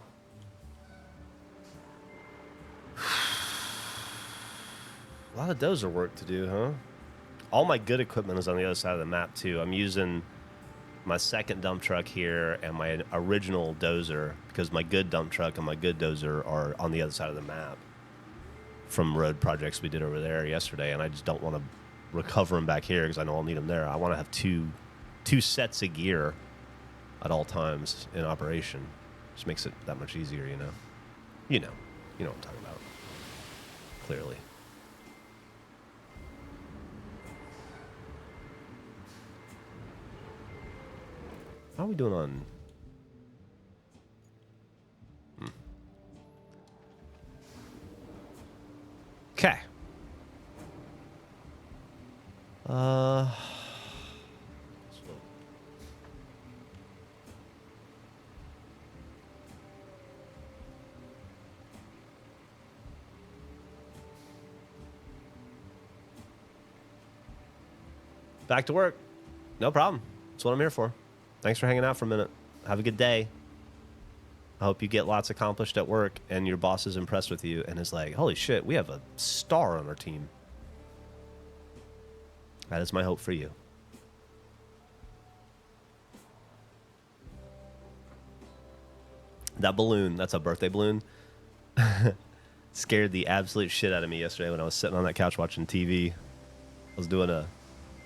A lot of dozer work to do, huh? All my good equipment is on the other side of the map, too. I'm using my second dump truck here and my original dozer because my good dump truck and my good dozer are on the other side of the map from road projects we did over there yesterday, and I just don't want to recover them back here because I know I'll need them there. I want to have two sets of gear at all times in operation. Just makes it that much easier, you know? You know what I'm talking about. Clearly. How are we doing on... Okay. Back to work. No problem. That's what I'm here for. Thanks for hanging out for a minute. Have a good day. I hope you get lots accomplished at work and your boss is impressed with you and is like, holy shit, we have a star on our team. That is my hope for you. That balloon, that's a birthday balloon, scared the absolute shit out of me yesterday when I was sitting on that couch watching TV. I was doing a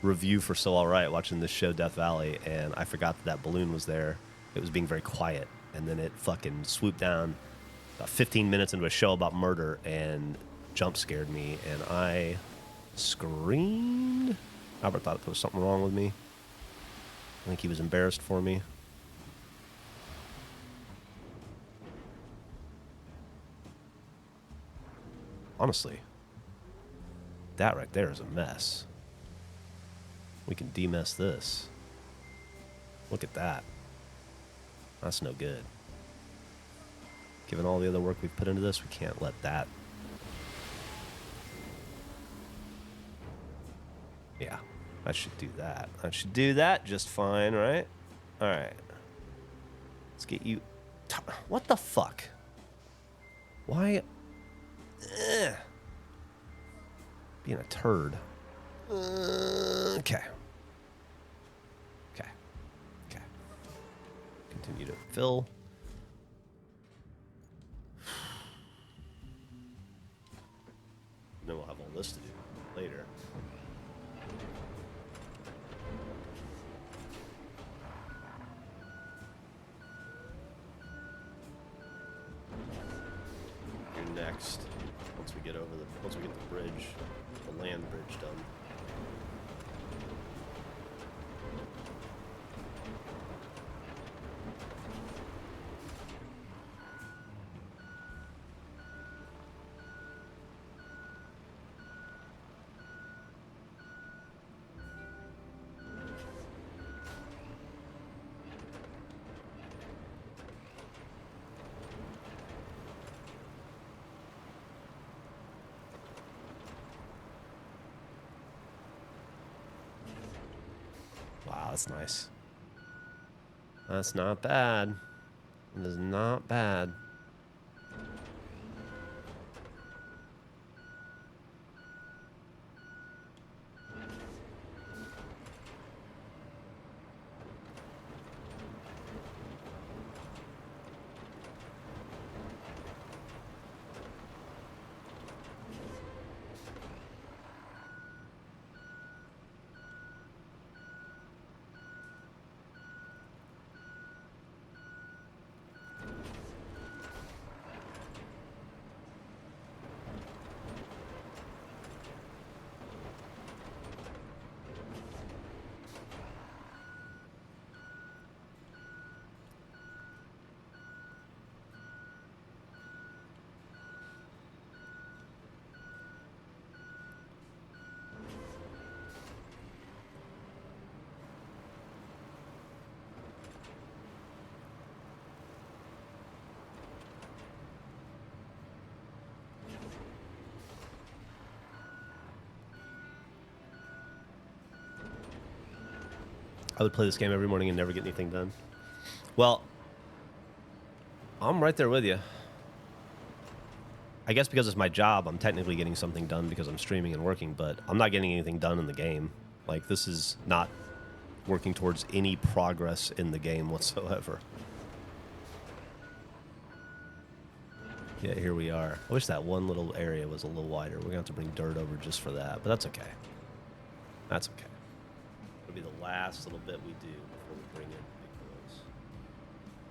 review for So All Right, watching this show Death Valley, and I forgot that balloon was there. It was being very quiet, and then it fucking swooped down about 15 minutes into a show about murder and jump scared me, and I screamed. Albert thought there was something wrong with me. I think he was embarrassed for me. Honestly, that right there is a mess. We can demess this. Look at that. That's no good. Given all the other work we've put into this, we can't let that. Yeah, I should do that. I should do that just fine, right? All right. Let's get you... What the fuck? Why? Being a turd. Okay. Okay. Okay. Continue to fill. Then we'll have all this to do later. You're next. Once we get the bridge, the land bridge done. Wow, that's nice. That's not bad. It is not bad. I would play this game every morning and never get anything done. Well, I'm right there with you. I guess because it's my job, I'm technically getting something done because I'm streaming and working, but I'm not getting anything done in the game. Like, this is not working towards any progress in the game whatsoever. Yeah, here we are. I wish that one little area was a little wider. We're going to have to bring dirt over just for that, but that's okay. That's okay. It'll be the last little bit we do before we bring in big boys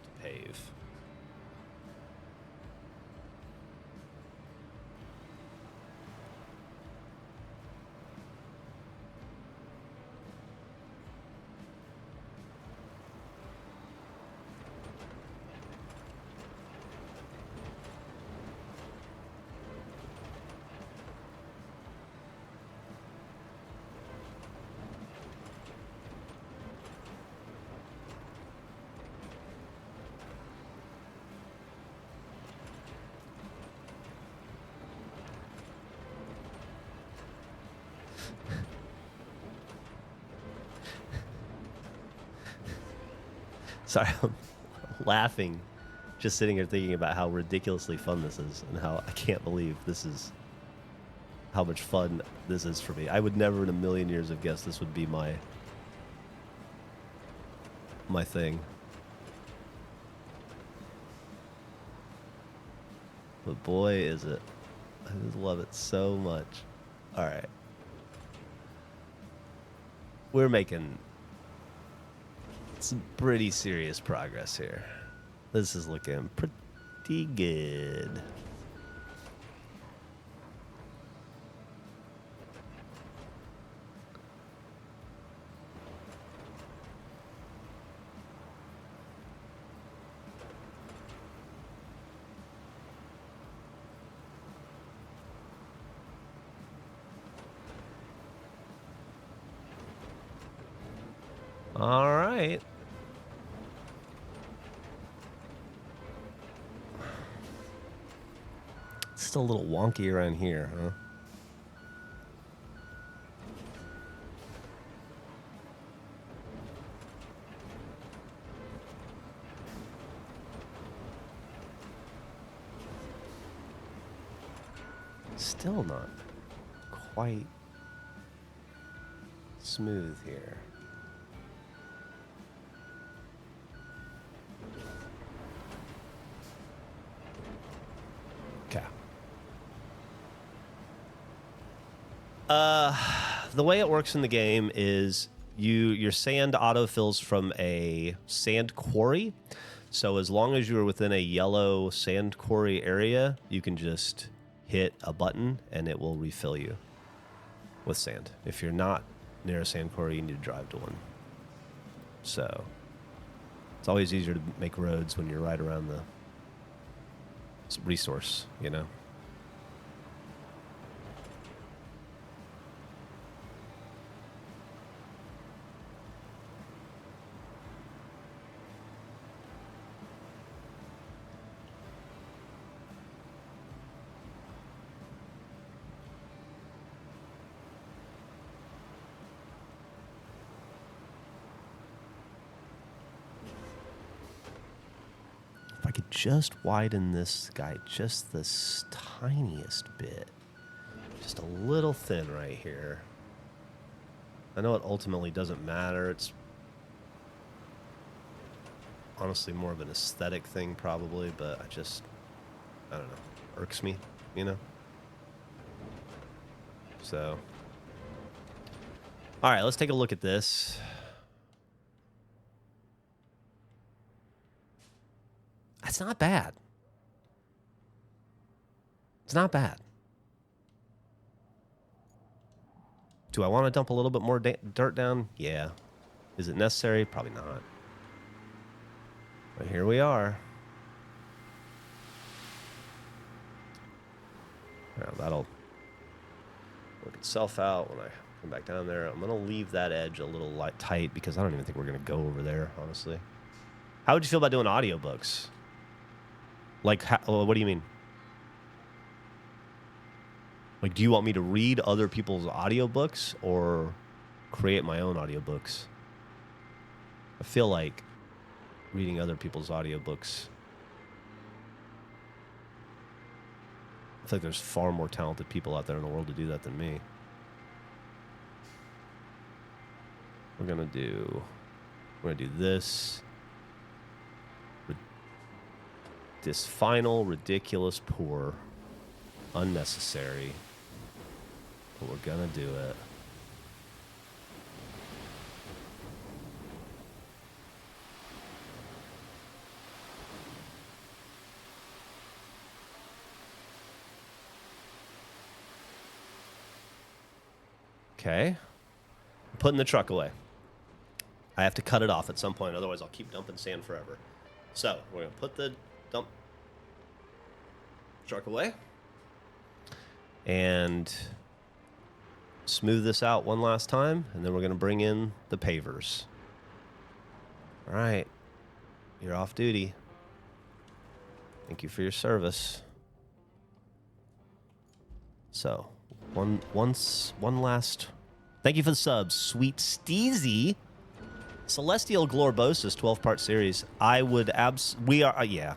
to pave. Sorry, I'm laughing, just sitting here thinking about how ridiculously fun this is and how I can't believe this is how much fun this is for me. I would never in a million years have guessed this would be my thing. But boy, is it. I just love it so much. All right. We're making some pretty serious progress here. This is looking pretty good. All right. It's still a little wonky around here, huh? Still not quite smooth here. Okay. The way it works in the game is your sand autofills from a sand quarry. So as long as you're within a yellow sand quarry area, you can just hit a button and it will refill you with sand. If you're not near a sand quarry, you need to drive to one. So it's always easier to make roads when you're right around the resource, you know? If I could just widen this guy just the tiniest bit. Just a little thin right here. I know it ultimately doesn't matter. It's honestly more of an aesthetic thing probably, but I don't know. Irks me, you know? So. All right, let's take a look at this. That's not bad. It's not bad. Do I want to dump a little bit more dirt down? Yeah. Is it necessary? Probably not. But here we are. Yeah, that'll work itself out when I come back down there. I'm going to leave that edge a little tight because I don't even think we're going to go over there, honestly. How would you feel about doing audiobooks? Like, what do you mean? Like, do you want me to read other people's audiobooks or create my own audiobooks? I feel like reading other people's audiobooks. I feel like there's far more talented people out there in the world to do that than me. We're gonna do this. This final, ridiculous, poor, unnecessary, but we're gonna do it. Okay. I'm putting the truck away. I have to cut it off at some point, otherwise I'll keep dumping sand forever. So, we're gonna put the dump truck away and smooth this out one last time, and then we're going to bring in the pavers. All right, you're off duty. Thank you for your service. So, one last. Thank you for the subs, Sweet Steezy. Celestial Glorbosus 12-part series. I would yeah.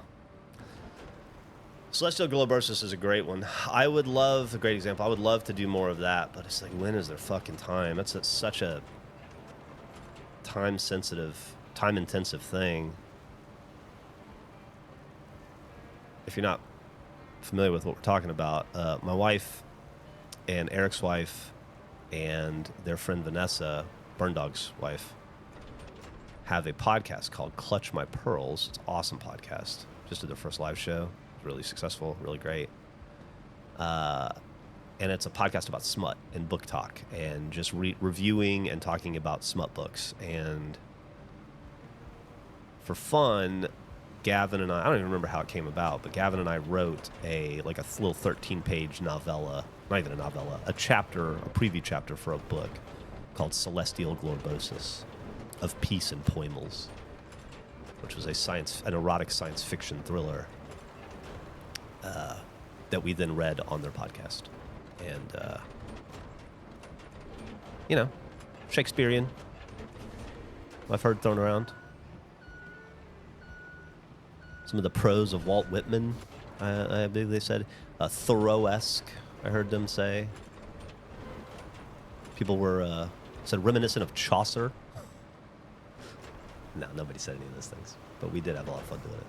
Celestial Glorbosus is a great one. A great example. I would love to do more of that, but it's like, when is there fucking time? That's such a time-intensive thing. If you're not familiar with what we're talking about, my wife and Eric's wife and their friend Vanessa, Burndog's wife, have a podcast called Clutch My Pearls. It's an awesome podcast. Just did their first live show. Really successful, really great. And it's a podcast about smut and book talk and just reviewing and talking about smut books. And for fun, Gavin and I don't even remember how it came about, but Gavin and I wrote a little 13-page novella, not even a novella, a preview chapter for a book called Celestial Glorbosus. of Peace and Poimels, which was an erotic science fiction thriller that we then read on their podcast. And, Shakespearean, I've heard thrown around. Some of the prose of Walt Whitman, I believe they said. Thoreau-esque, I heard them say. People were, said reminiscent of Chaucer. No, nobody said any of those things. But we did have a lot of fun doing it.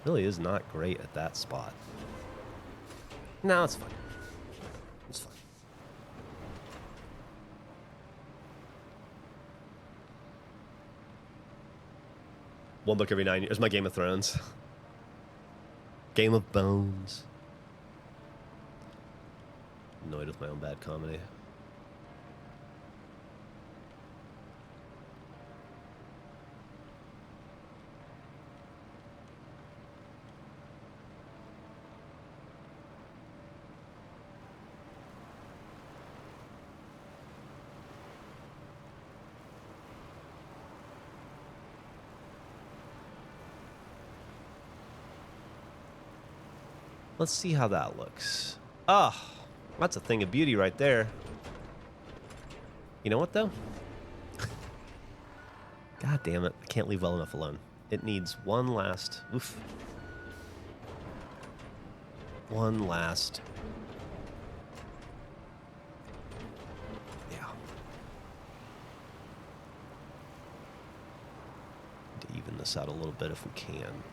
Really is not great at that spot. No, it's fine. It's fine. One book every 9 years. My Game of Thrones. Game of Bones. Annoyed with my own bad comedy. Let's see how that looks. Oh, that's a thing of beauty right there. You know what, though? God damn it. I can't leave well enough alone. It needs one last... Oof. One last... Yeah. To even this out a little bit if we can.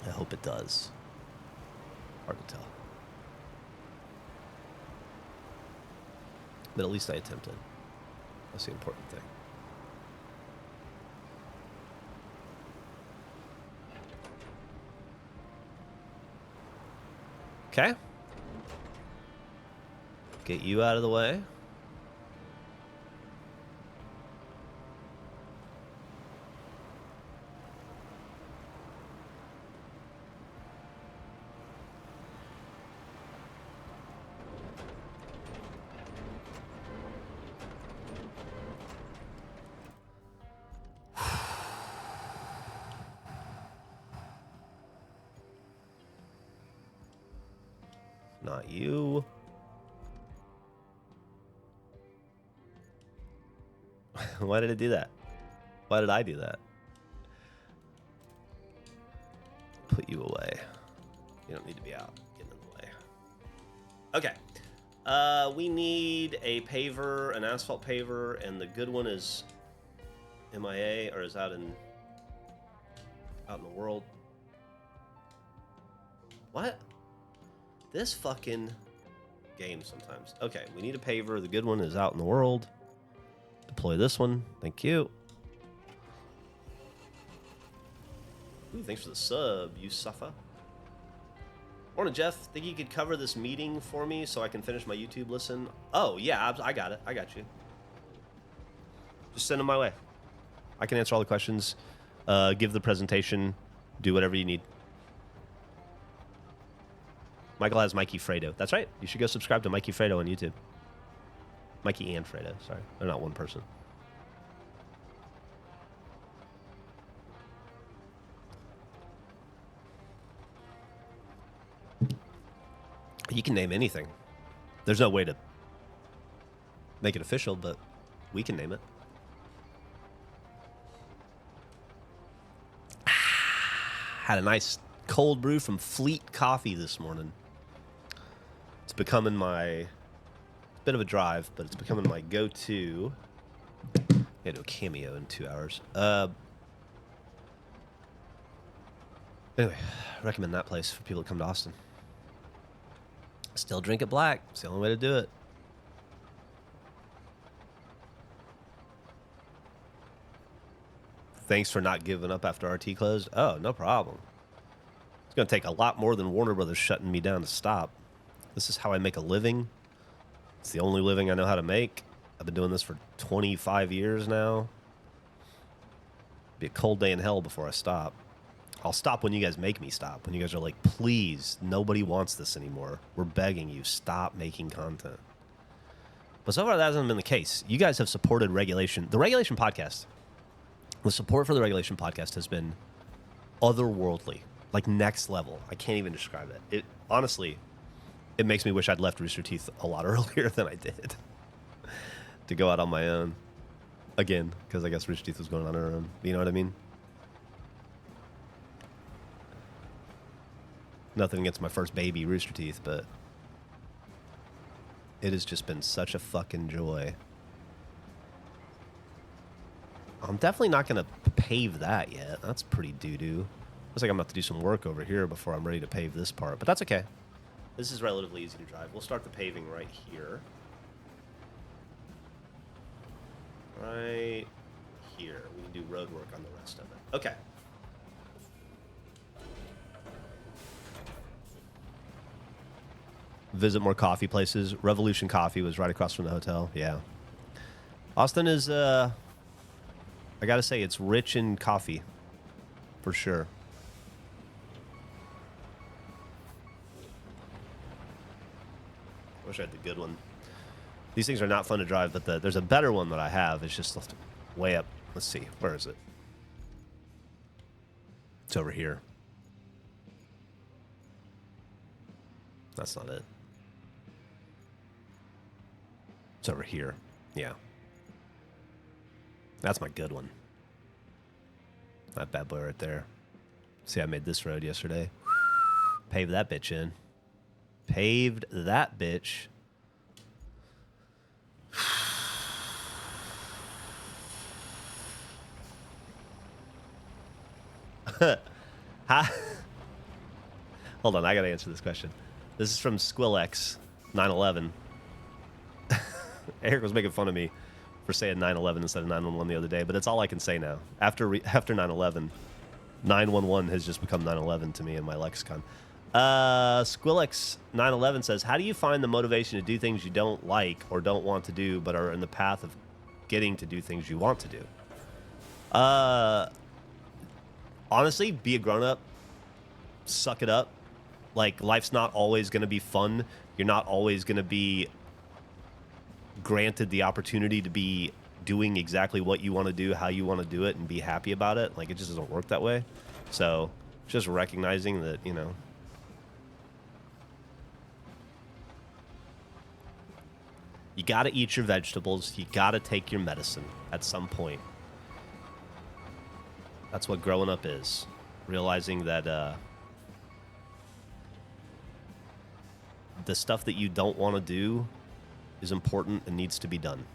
I hope it does. Hard to tell. But at least I attempted. That's the important thing. Okay. Get you out of the way. Not you. Why did it do that? Why did I do that? Put you away. You don't need to be out. Get in the way. Okay. We need a paver, an asphalt paver, and the good one is MIA, or is out in the world. What? This fucking game sometimes. Okay, we need a paver. The good one is out in the world. Deploy this one. Thank you. Ooh, thanks for the sub, you suffer. Morning, Jeff. Think you could cover this meeting for me so I can finish my YouTube listen? Oh, yeah, I got it. I got you. Just send them my way. I can answer all the questions, give the presentation, do whatever you need. Michael has Mikey Fredo. That's right. You should go subscribe to Mikey Fredo on YouTube. Mikey and Fredo. Sorry. They're not one person. You can name anything. There's no way to make it official, but we can name it. Had a nice cold brew from Fleet Coffee this morning. It's becoming my bit of a drive, but it's becoming my go-to. I do a cameo in 2 hours. Anyway, I recommend that place for people that come to Austin. Still drink it black. It's the only way to do it. Thanks for not giving up after RT closed. Oh, no problem. It's going to take a lot more than Warner Brothers shutting me down to stop. This is how I make a living. It's the only living I know how to make. I've been doing this for 25 years now. Be a cold day in hell before I stop. I'll stop when you guys make me stop. When you guys are like, please, nobody wants this anymore. We're begging you, stop making content. But so far, that hasn't been the case. You guys have supported Regulation. The Regulation podcast, the support for the Regulation podcast has been otherworldly, like next level. I can't even describe it. It honestly, it makes me wish I'd left Rooster Teeth a lot earlier than I did to go out on my own again, because I guess Rooster Teeth was going on her own. You know what I mean? Nothing against my first baby, Rooster Teeth, but it has just been such a fucking joy. I'm definitely not going to pave that yet. That's pretty doo-doo. Looks like I'm going to have to do some work over here before I'm ready to pave this part, but that's okay. This is relatively easy to drive. We'll start the paving right here. Right here. We can do road work on the rest of it. Okay. Visit more coffee places. Revolution Coffee was right across from the hotel. Yeah. Austin is, I gotta say, it's rich in coffee. For sure. Wish I had the good one. These things are not fun to drive, but there's a better one that I have. It's just way up. Let's see. Where is it? It's over here. That's not it. It's over here. Yeah. That's my good one. That bad boy right there. See, I made this road yesterday. Paved that bitch in. Paved that bitch. Hold on, I gotta answer this question. This is from Squillex 911. Eric was making fun of me for saying 911 instead of 911 the other day, but it's all I can say now. After 911, 911 has just become 911 to me in my lexicon. Squillex 911 says, how do you find the motivation to do things you don't like or don't want to do, but are in the path of getting to do things you want to do? Honestly, be a grown-up. Suck it up. Like, life's not always going to be fun. You're not always going to be granted the opportunity to be doing exactly what you want to do, how you want to do it, and be happy about it. Like, it just doesn't work that way. So, just recognizing that, you know, you got to eat your vegetables. You got to take your medicine at some point. That's what growing up is. Realizing that the stuff that you don't want to do is important and needs to be done.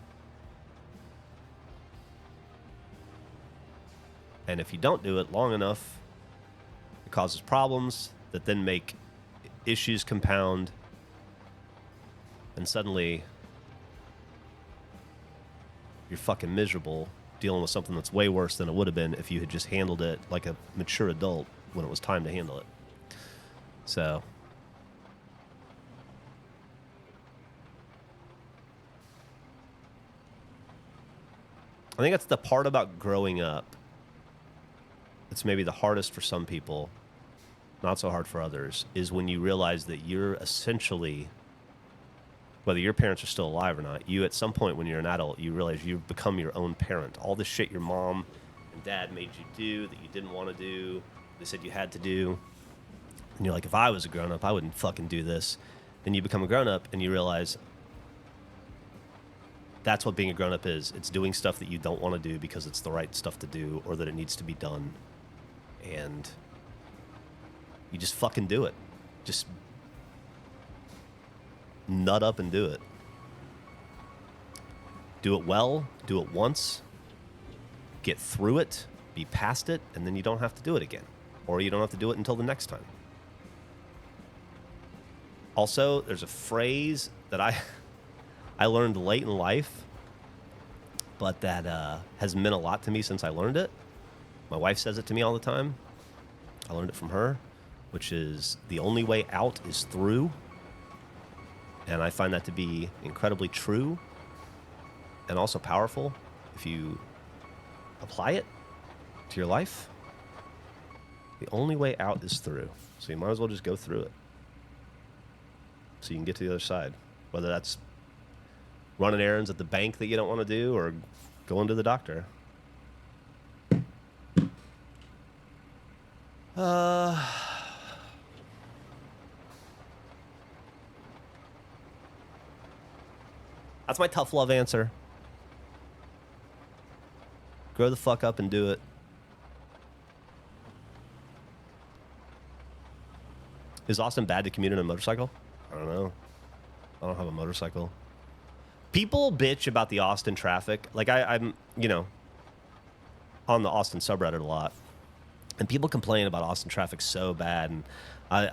And if you don't do it long enough, it causes problems that then make issues compound, and suddenly you're fucking miserable dealing with something that's way worse than it would have been if you had just handled it like a mature adult when it was time to handle it. So I think that's the part about growing up. It's maybe the hardest for some people, not so hard for others, is when you realize that you're essentially, whether your parents are still alive or not, you at some point when you're an adult, you realize you've become your own parent. All the shit your mom and dad made you do that you didn't want to do, they said you had to do, and you're like, if I was a grown-up, I wouldn't fucking do this. Then you become a grown-up and you realize that's what being a grown-up is. It's doing stuff that you don't want to do because it's the right stuff to do or that it needs to be done. And you just fucking do it. Just nut up and do it. Do it well. Do it once. Get through it. Be past it. And then you don't have to do it again. Or you don't have to do it until the next time. Also, there's a phrase that I learned late in life, but that has meant a lot to me since I learned it. My wife says it to me all the time. I learned it from her, which is the only way out is through. And I find that to be incredibly true and also powerful if you apply it to your life. The only way out is through. So you might as well just go through it. So you can get to the other side. Whether that's running errands at the bank that you don't want to do or going to the doctor. That's my tough love answer. Grow the fuck up and do it. Is Austin bad to commute on a motorcycle? I don't know. I don't have a motorcycle. People bitch about the Austin traffic. Like I'm, you know, on the Austin subreddit a lot. And people complain about Austin traffic so bad. And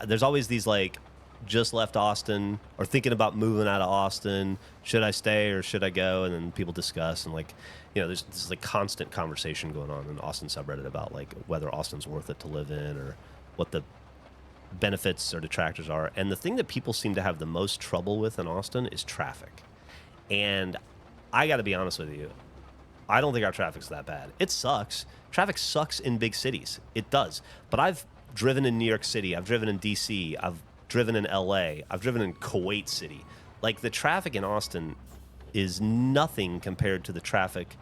there's always these like, just left Austin or thinking about moving out of Austin. Should I stay or should I go? And then people discuss and like, you know, there's this like constant conversation going on in the Austin subreddit about like whether Austin's worth it to live in or what the benefits or detractors are. And the thing that people seem to have the most trouble with in Austin is traffic. And I got to be honest with you, I don't think our traffic's that bad. It sucks. Traffic sucks in big cities. It does. But I've driven in New York City. I've driven in DC. I've driven in LA. I've driven in Kuwait City. Like the traffic in Austin is nothing compared to the traffic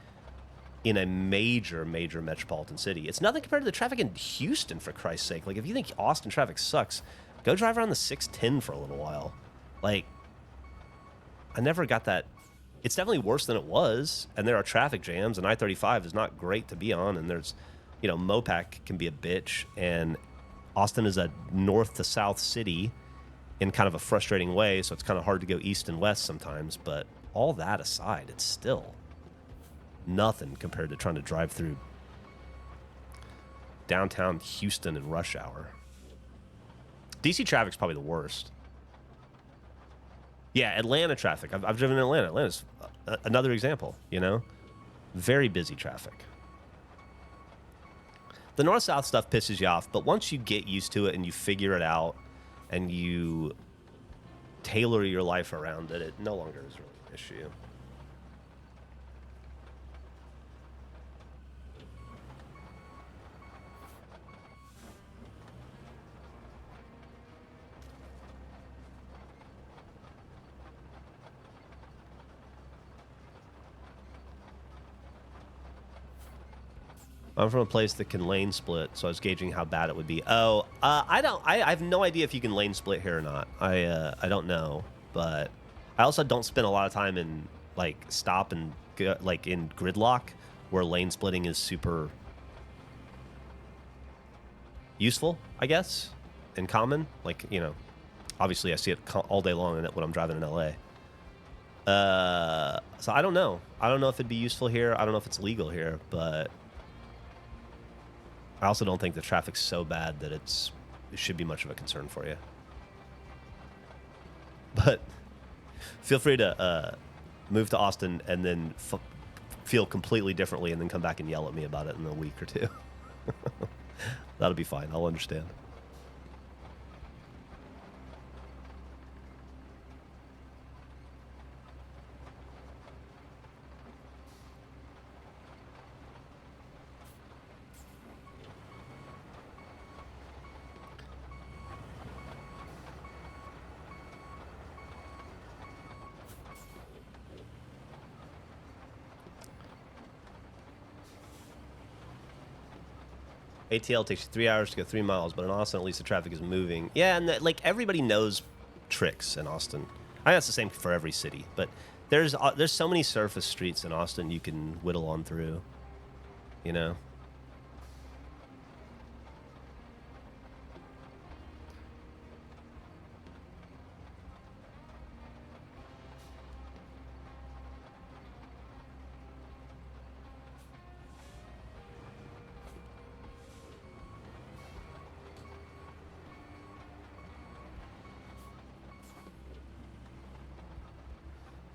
in a major metropolitan city. It's nothing compared to the traffic in Houston, for Christ's sake. Like if you think Austin traffic sucks, go drive around the 610 for a little while. Like I never got that. It's definitely worse than it was, and there are traffic jams, and I-35 is not great to be on, and there's, you know, Mopac can be a bitch, and Austin is a north to south city in kind of a frustrating way, so it's kind of hard to go east and west sometimes, but all that aside, it's still nothing compared to trying to drive through downtown Houston in rush hour. DC traffic's probably the worst. Yeah, Atlanta traffic. I've driven in Atlanta. Atlanta's another example, you know? Very busy traffic. The north-south stuff pisses you off, but once you get used to it and you figure it out and you tailor your life around it, it no longer is really an issue. I'm from a place that can lane split, so I was gauging how bad it would be. Oh, I have no idea if you can lane split here or not. I don't know, but I also don't spend a lot of time in like stop and like in gridlock where lane splitting is super useful, I guess, and common. Like, you know, obviously I see it all day long when I'm driving in LA. So I don't know. I don't know if it'd be useful here. I don't know if it's legal here, but I also don't think the traffic's so bad that it should be much of a concern for you. But feel free to move to Austin and then feel completely differently and then come back and yell at me about it in a week or two. That'll be fine. I'll understand. ATL takes you 3 hours to go 3 miles, but in Austin, at least the traffic is moving. Yeah, and like everybody knows tricks in Austin. I think that's the same for every city, but there's so many surface streets in Austin you can whittle on through, you know?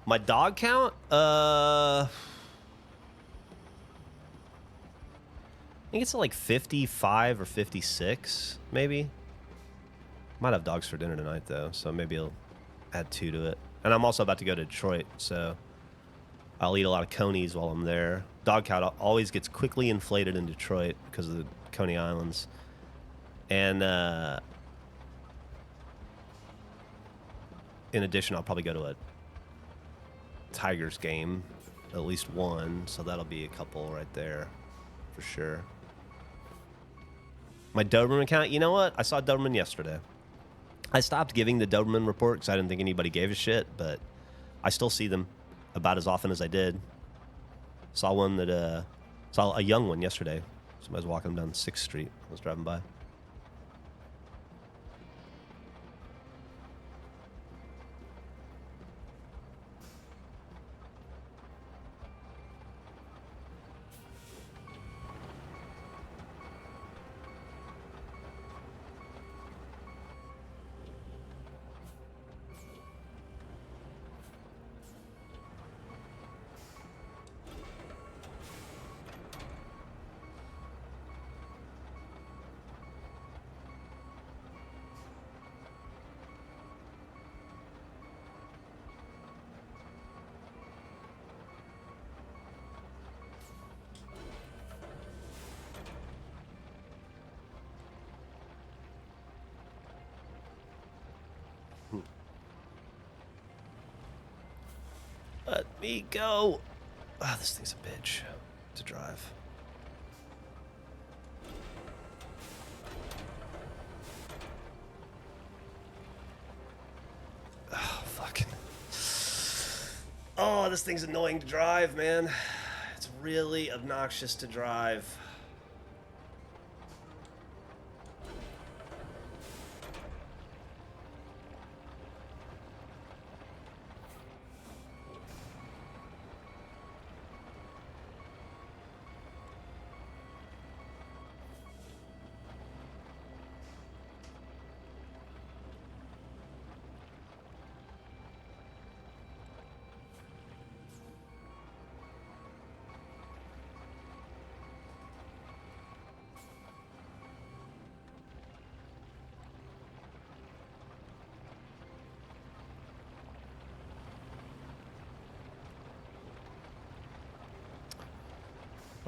My dog count? I think it's like 55 or 56, maybe. Might have dogs for dinner tonight, though, so maybe I'll add 2 to it. And I'm also about to go to Detroit, so I'll eat a lot of Conies while I'm there. Dog count always gets quickly inflated in Detroit because of the Coney Islands. And in addition, I'll probably go to a Tigers game, at least one, so that'll be a couple right there for sure. My Doberman account, you know what? I saw Doberman yesterday. I stopped giving the Doberman report because I didn't think anybody gave a shit, but I still see them about as often as I did. Saw one that, saw a young one yesterday. Somebody was walking down 6th Street. I was driving by. Let me go. Ah, this thing's a bitch to drive. Oh, fucking. Oh, this thing's annoying to drive, man. It's really obnoxious to drive.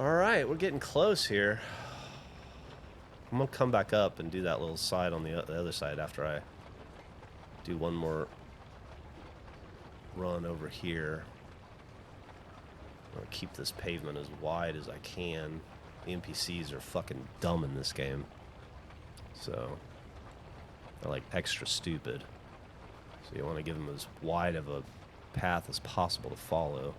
All right, we're getting close here. I'm gonna come back up and do that little side on the other side after I do one more run over here. I'm gonna keep this pavement as wide as I can. The NPCs are fucking dumb in this game, so they're like extra stupid. So you want to give them as wide of a path as possible to follow.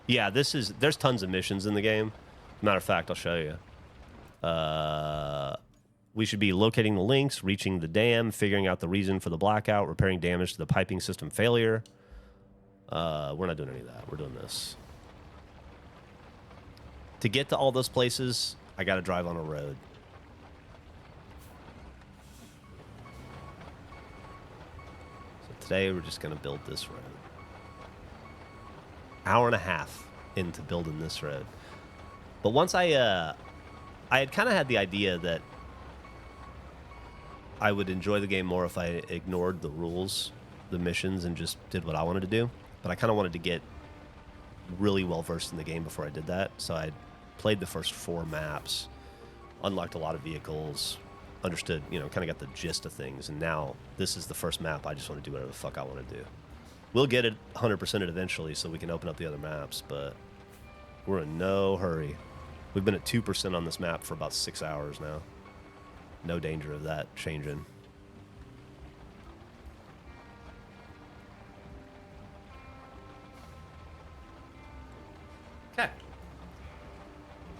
Yeah, there's tons of missions in the game. Matter of fact, I'll show you. We should be locating the links, reaching the dam, figuring out the reason for the blackout, repairing damage to the piping system failure. We're not doing any of that. We're doing this. To get to all those places, I got to drive on a road. So today we're just going to build this road. Hour and a half into building this road. But once I had kind of had the idea that I would enjoy the game more if I ignored the rules, the missions, and just did what I wanted to do. But I kind of wanted to get really well versed in the game before I did that. So I played the first 4 maps, unlocked a lot of vehicles, understood, you know, kind of got the gist of things. And now this is the first map. I just want to do whatever the fuck I want to do. We'll get it 100% eventually so we can open up the other maps, but we're in no hurry. We've been at 2% on this map for about 6 hours now. No danger of that changing. Okay.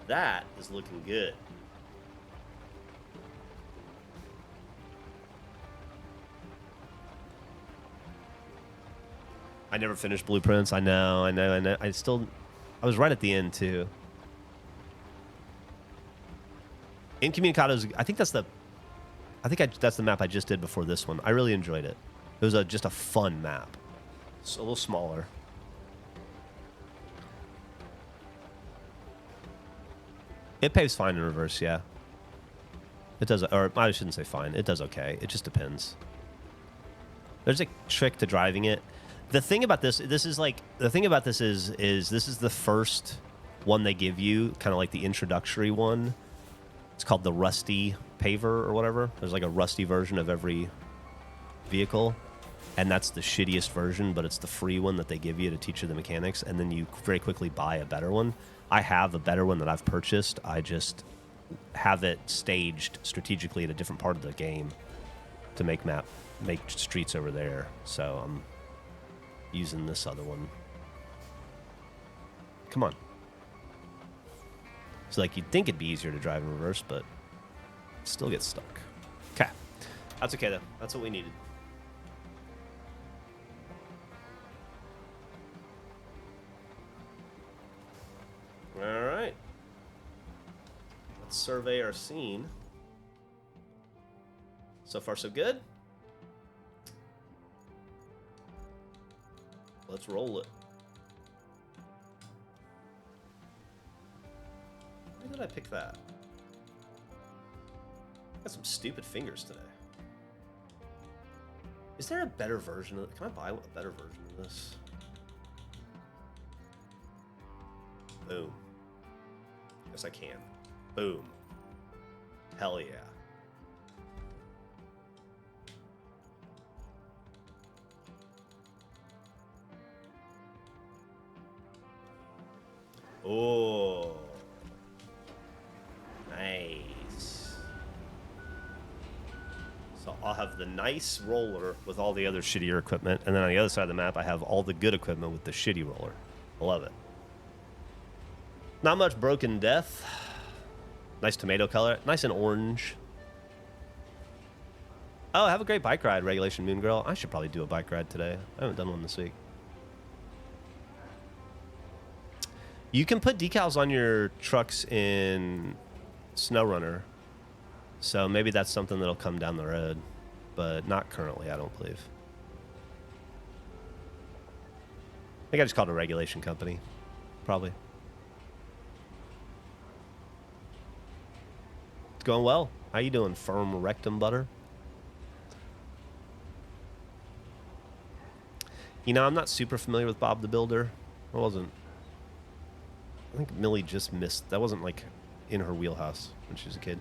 That is looking good. I never finished Blueprints. I know. I was right at the end, too. Incommunicados, that's the map I just did before this one. I really enjoyed it. It was just a fun map. It's a little smaller. It paves fine in reverse, yeah. It does, or I shouldn't say fine. It does okay. It just depends. There's a trick to driving it. The thing about this is this is the first one they give you, kind of like the introductory one. It's called the Rusty Paver or whatever. There's like a Rusty version of every vehicle, and that's the shittiest version, but it's the free one that they give you to teach you the mechanics, and then you very quickly buy a better one. I have a better one that I've purchased. I just have it staged strategically at a different part of the game to make streets over there. So I'm using this other one. Come on. So like you'd think it'd be easier to drive in reverse, but still get stuck. Okay. That's okay though. That's what we needed. All right. Let's survey our scene. So far so good. Let's roll it. Why did I pick that? I got some stupid fingers today. Is there a better version of it? Can I buy a better version of this? Boom. Yes, I can. Boom. Hell yeah. Oh. Nice. So I'll have the nice roller with all the other shittier equipment, and then on the other side of the map, I have all the good equipment with the shitty roller. I love it. Not much broken death. Nice tomato color. Nice and orange. Oh, have a great bike ride, Regulation Moon Girl. I should probably do a bike ride today. I haven't done one this week. You can put decals on your trucks in SnowRunner, so maybe that's something that'll come down the road, but not currently, I don't believe. I think I just called a regulation company, probably. It's going well. How you doing, Firm Rectum Butter? You know, I'm not super familiar with Bob the Builder. I wasn't. I think Millie just missed. That wasn't like in her wheelhouse when she was a kid.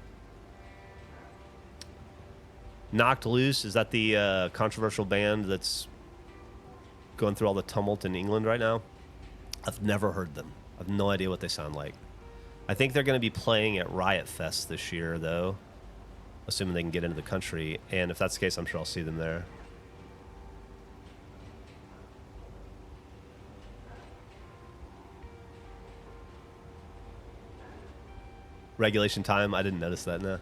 Knocked Loose, is that the controversial band that's going through all the tumult in England right now? I've never heard them. I have no idea what they sound like. I think they're going to be playing at Riot Fest this year, though, assuming they can get into the country. And if that's the case, I'm sure I'll see them there. Regulation time? I didn't notice that, no.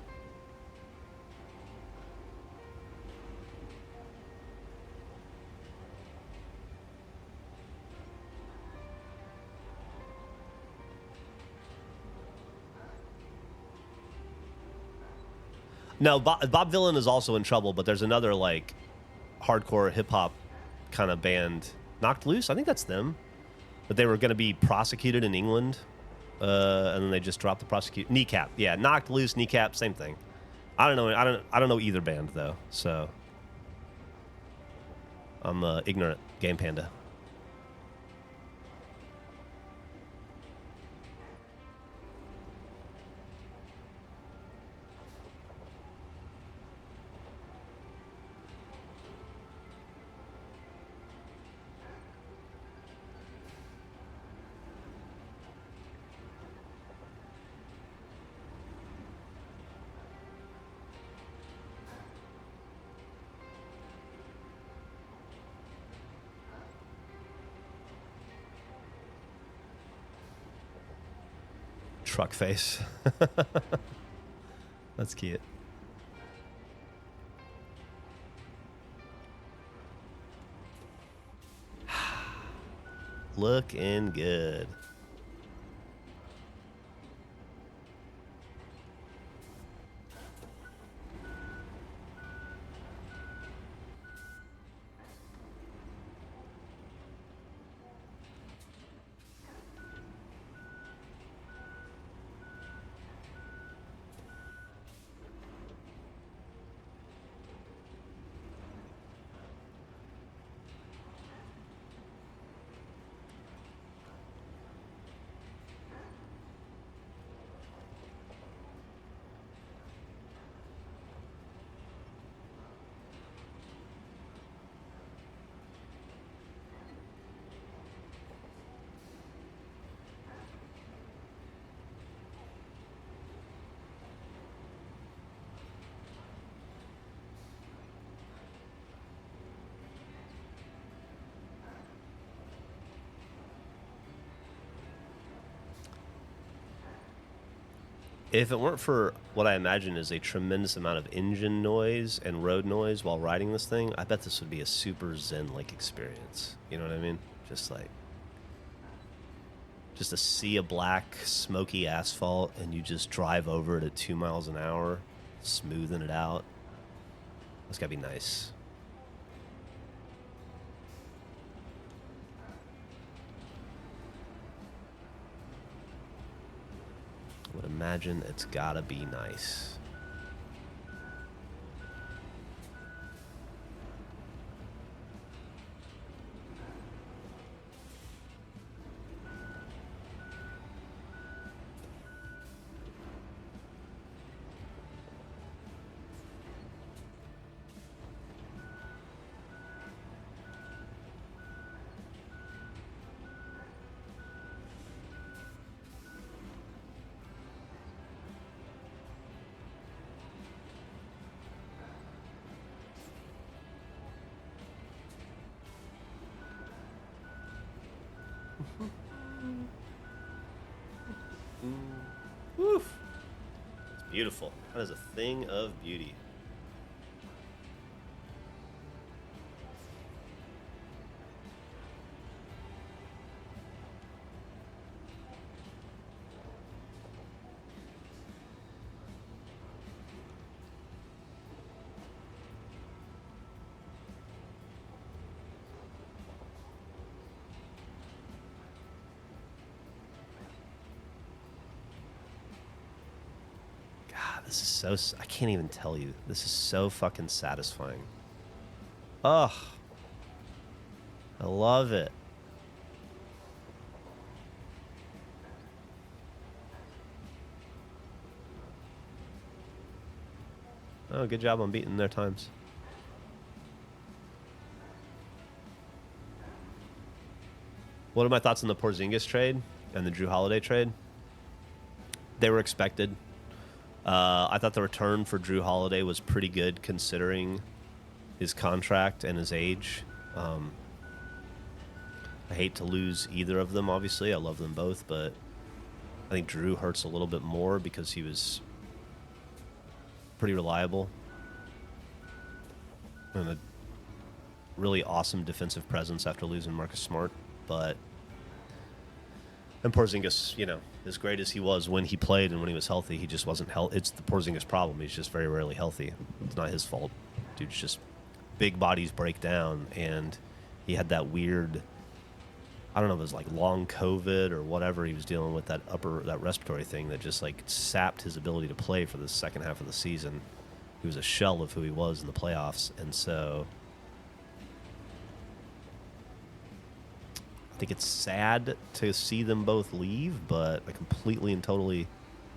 No, Bob Dylan is also in trouble, but there's another, like, hardcore hip-hop kind of band. Knocked Loose? I think that's them. But they were going to be prosecuted in England. And then they just dropped the prosecute. Kneecap, yeah, Knocked Loose, Kneecap, same thing. I don't know. I don't know either band though. So I'm ignorant. Game Panda. Truck face. That's cute. Looking good. If it weren't for what I imagine is a tremendous amount of engine noise and road noise while riding this thing, I bet this would be a super zen-like experience. You know what I mean? Just like, just a sea of black, smoky asphalt, and you just drive over it at 2 miles an hour, smoothing it out. That's gotta be nice. I would imagine it's gotta be nice. Woof. It's beautiful. That is a thing of beauty. This is so... I can't even tell you. This is so fucking satisfying. Ugh. I love it. Oh, good job on beating their times. What are my thoughts on the Porzingis trade and the Drew Holiday trade? They were expected. I thought the return for Drew Holiday was pretty good considering his contract and his age. I hate to lose either of them, obviously. I love them both, but I think Drew hurts a little bit more because he was pretty reliable and a really awesome defensive presence after losing Marcus Smart. But and Porzingis, you know, as great as he was when he played and when he was healthy, he just wasn't healthy. It's the Porzingis problem. He's just very rarely healthy. It's not his fault. Dude's just big bodies break down, and he had that weird, I don't know if it was like long COVID or whatever he was dealing with, that respiratory thing that just like sapped his ability to play for the second half of the season. He was a shell of who he was in the playoffs, and so I think it's sad to see them both leave, but I completely and totally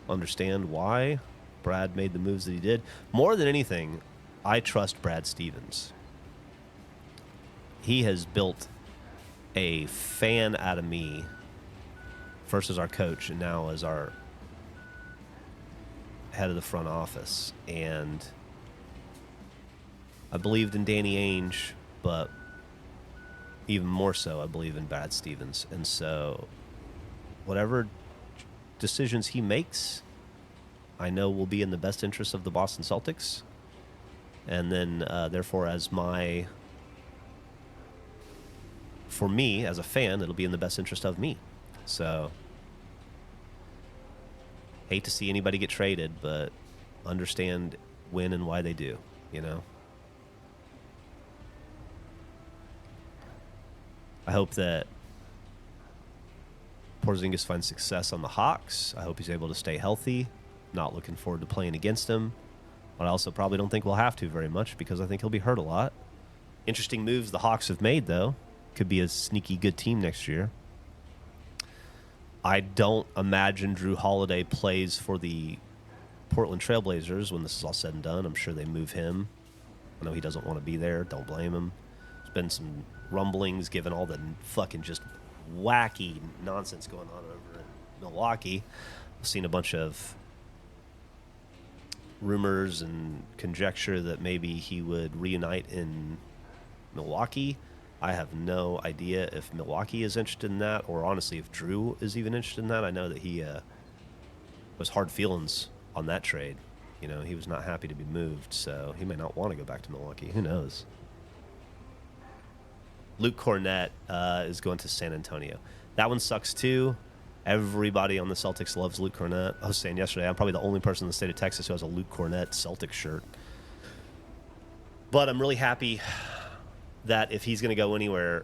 understand why Brad made the moves that he did. More than anything, I trust Brad Stevens. He has built a fan out of me, first as our coach and now as our head of the front office. And I believed in Danny Ainge, but even more so, I believe in Brad Stevens. And so whatever decisions he makes, I know will be in the best interest of the Boston Celtics. And then, therefore, for me, as a fan, it'll be in the best interest of me. So, hate to see anybody get traded, but understand when and why they do, you know? I hope that Porzingis finds success on the Hawks. I hope he's able to stay healthy. Not looking forward to playing against him. But I also probably don't think we'll have to very much because I think he'll be hurt a lot. Interesting moves the Hawks have made, though. Could be a sneaky good team next year. I don't imagine Drew Holiday plays for the Portland Trailblazers when this is all said and done. I'm sure they move him. I know he doesn't want to be there. Don't blame him. There's been some rumblings given all the fucking just wacky nonsense going on over in Milwaukee. I've seen a bunch of rumors and conjecture that maybe he would reunite in Milwaukee. I have no idea if Milwaukee is interested in that, or honestly if Drew is even interested in that. I know that he was hard feelings on that trade. You know, he was not happy to be moved, so he may not want to go back to Milwaukee. Who knows? Luke Cornett is going to San Antonio. That one sucks too. Everybody on the Celtics loves Luke Cornett. I was saying yesterday, I'm probably the only person in the state of Texas who has a Luke Cornett Celtics shirt. But I'm really happy that if he's going to go anywhere,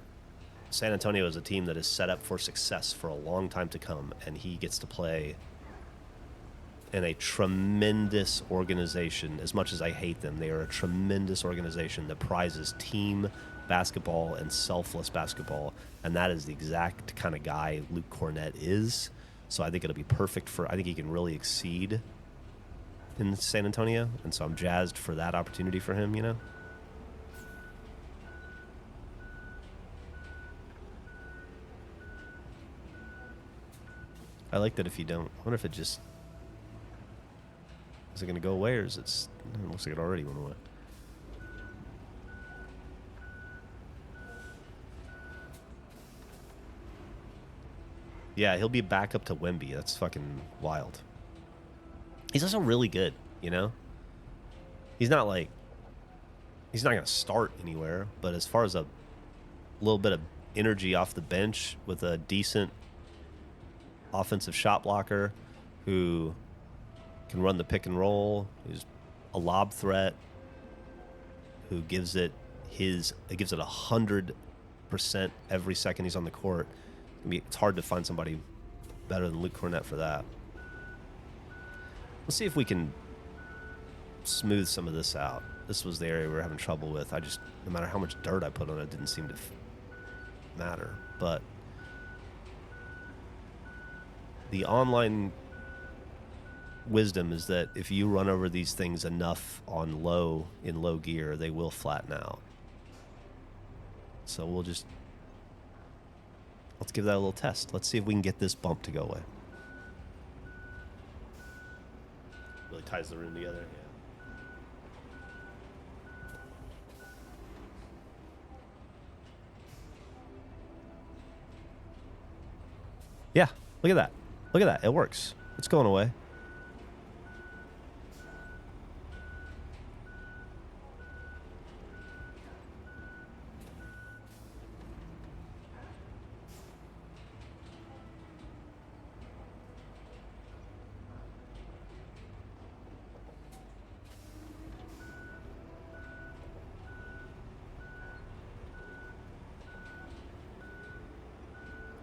San Antonio is a team that is set up for success for a long time to come, and he gets to play in a tremendous organization. As much as I hate them, they are a tremendous organization that prizes team basketball and selfless basketball, and that is the exact kind of guy Luke Cornett is. So I think it'll be perfect for, I think he can really exceed in San Antonio, and so I'm jazzed for that opportunity for him, you know? I like that if you don't, I wonder if it just, is it going to go away, or is it looks like it already went away. Yeah, he'll be back up to Wemby. That's fucking wild. He's also really good, you know? He's not going to start anywhere, but as far as a little bit of energy off the bench with a decent offensive shot blocker who can run the pick and roll, who's a lob threat, who gives it 100% every second he's on the court. It's hard to find somebody better than Luke Cornett for that. Let's see if we can smooth some of this out. This was the area we were having trouble with. No matter how much dirt I put on it, didn't seem to matter. But the online wisdom is that if you run over these things enough in low gear, they will flatten out. So let's give that a little test. Let's see if we can get this bump to go away. Really ties the room together. Yeah, look at that. Look at that. It works. It's going away.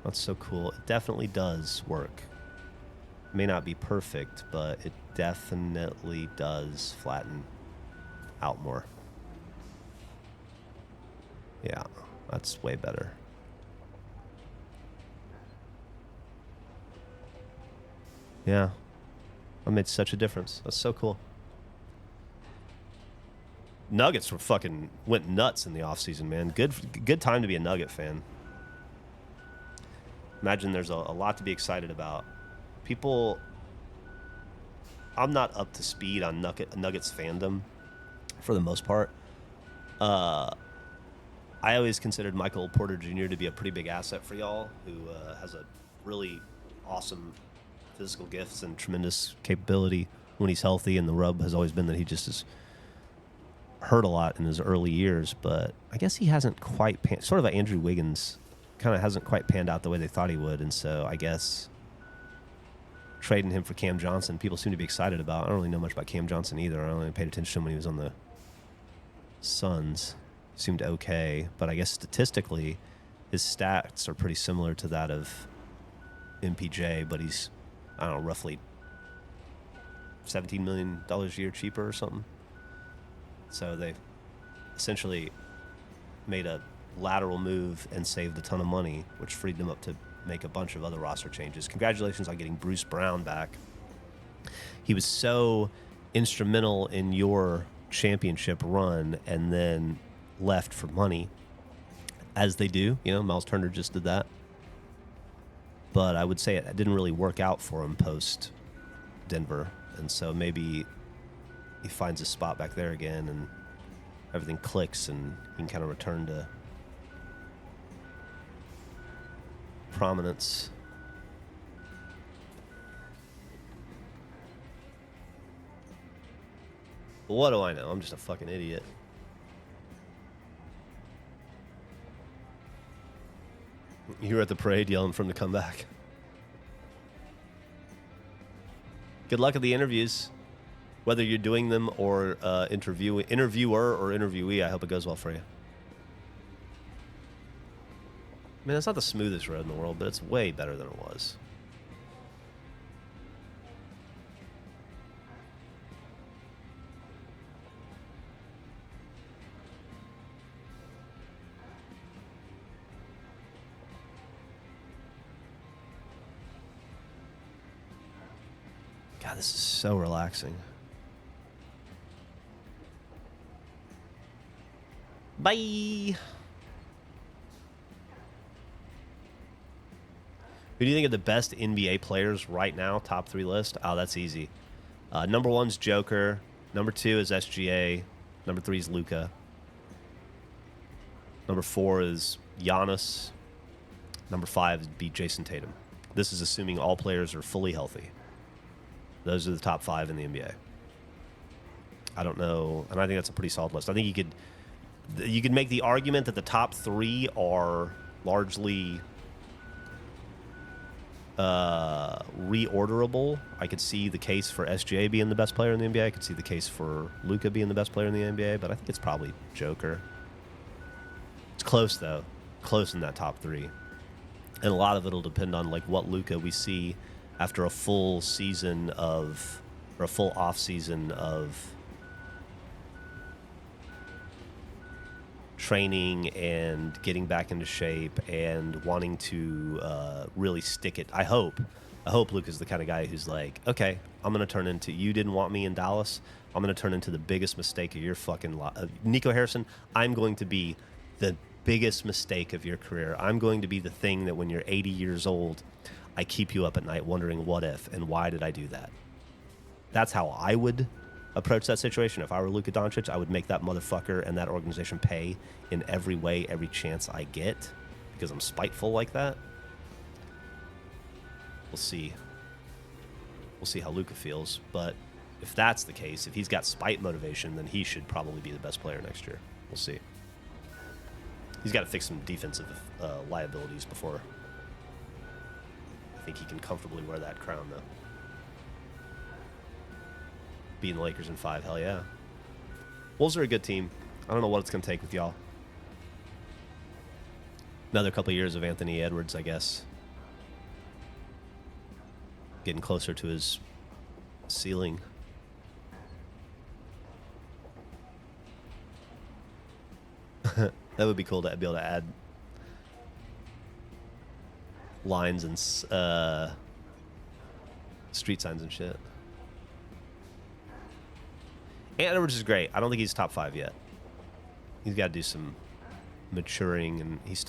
That's so cool. It definitely does work. May not be perfect, but it definitely does flatten out more. Yeah, that's way better. Yeah, that made such a difference. That's so cool. Nuggets went nuts in the offseason, man. Good time to be a Nugget fan. Imagine there's a lot to be excited about. People, I'm not up to speed on Nuggets fandom for the most part. I always considered Michael Porter Jr. to be a pretty big asset for y'all, who has a really awesome physical gifts and tremendous capability when he's healthy, and the rub has always been that he just is hurt a lot in his early years, but I guess he hasn't quite sort of like Andrew Wiggins, kind of hasn't quite panned out the way they thought he would, and so I guess trading him for Cam Johnson, people seem to be excited about. I don't really know much about Cam Johnson either. I only paid attention to him when he was on the Suns. Seemed okay, but I guess statistically his stats are pretty similar to that of MPJ, but he's, I don't know, roughly $17 million a year cheaper or something. So they essentially made a lateral move and saved a ton of money, which freed them up to make a bunch of other roster changes. Congratulations on getting Bruce Brown back. He was so instrumental in your championship run and then left for money, as they do. You know, Miles Turner just did that. But I would say it didn't really work out for him post Denver, and so maybe he finds a spot back there again and everything clicks and he can kind of return to prominence. What do I know? I'm just a fucking idiot. You were at the parade yelling for him to come back. Good luck at the interviews. Whether you're doing them or interviewer or interviewee, I hope it goes well for you. I mean, it's not the smoothest road in the world, but it's way better than it was. God, this is so relaxing. Bye. Who do you think are the best NBA players right now? Top 3 list? Oh, that's easy. Number 1's Joker. Number 2 is SGA. Number 3 is Luka. Number 4 is Giannis. Number 5 would be Jason Tatum. This is assuming all players are fully healthy. Those are the top 5 in the NBA. I don't know, and I think that's a pretty solid list. I think you could make the argument that the top 3 are largely reorderable. I could see the case for SGA being the best player in the NBA. I could see the case for Luka being the best player in the NBA, but I think it's probably Joker. It's close, though. Close in that top 3. And a lot of it will depend on like what Luka we see after a full season of, or a full off season of training and getting back into shape and wanting to really stick it. I hope Luka's the kind of guy who's like, okay, I'm going to turn into, you didn't want me in Dallas, I'm going to turn into the biggest mistake of your fucking life. Nico Harrison, I'm going to be the biggest mistake of your career. I'm going to be the thing that when you're 80 years old, I keep you up at night wondering what if and why did I do that. That's how I would approach that situation. If I were Luka Doncic, I would make that motherfucker and that organization pay in every way, every chance I get, because I'm spiteful like that. We'll see. We'll see how Luka feels. But if that's the case, if he's got spite motivation, then he should probably be the best player next year. We'll see. He's got to fix some defensive liabilities before I think he can comfortably wear that crown, though. Beating the Lakers in 5, hell yeah. Wolves are a good team. I don't know what it's going to take with y'all. Another couple of years of Anthony Edwards, I guess. Getting closer to his ceiling. That would be cool to be able to add lines and street signs and shit. Edwards is great. I don't think he's top 5 yet. He's got to do some maturing, and he's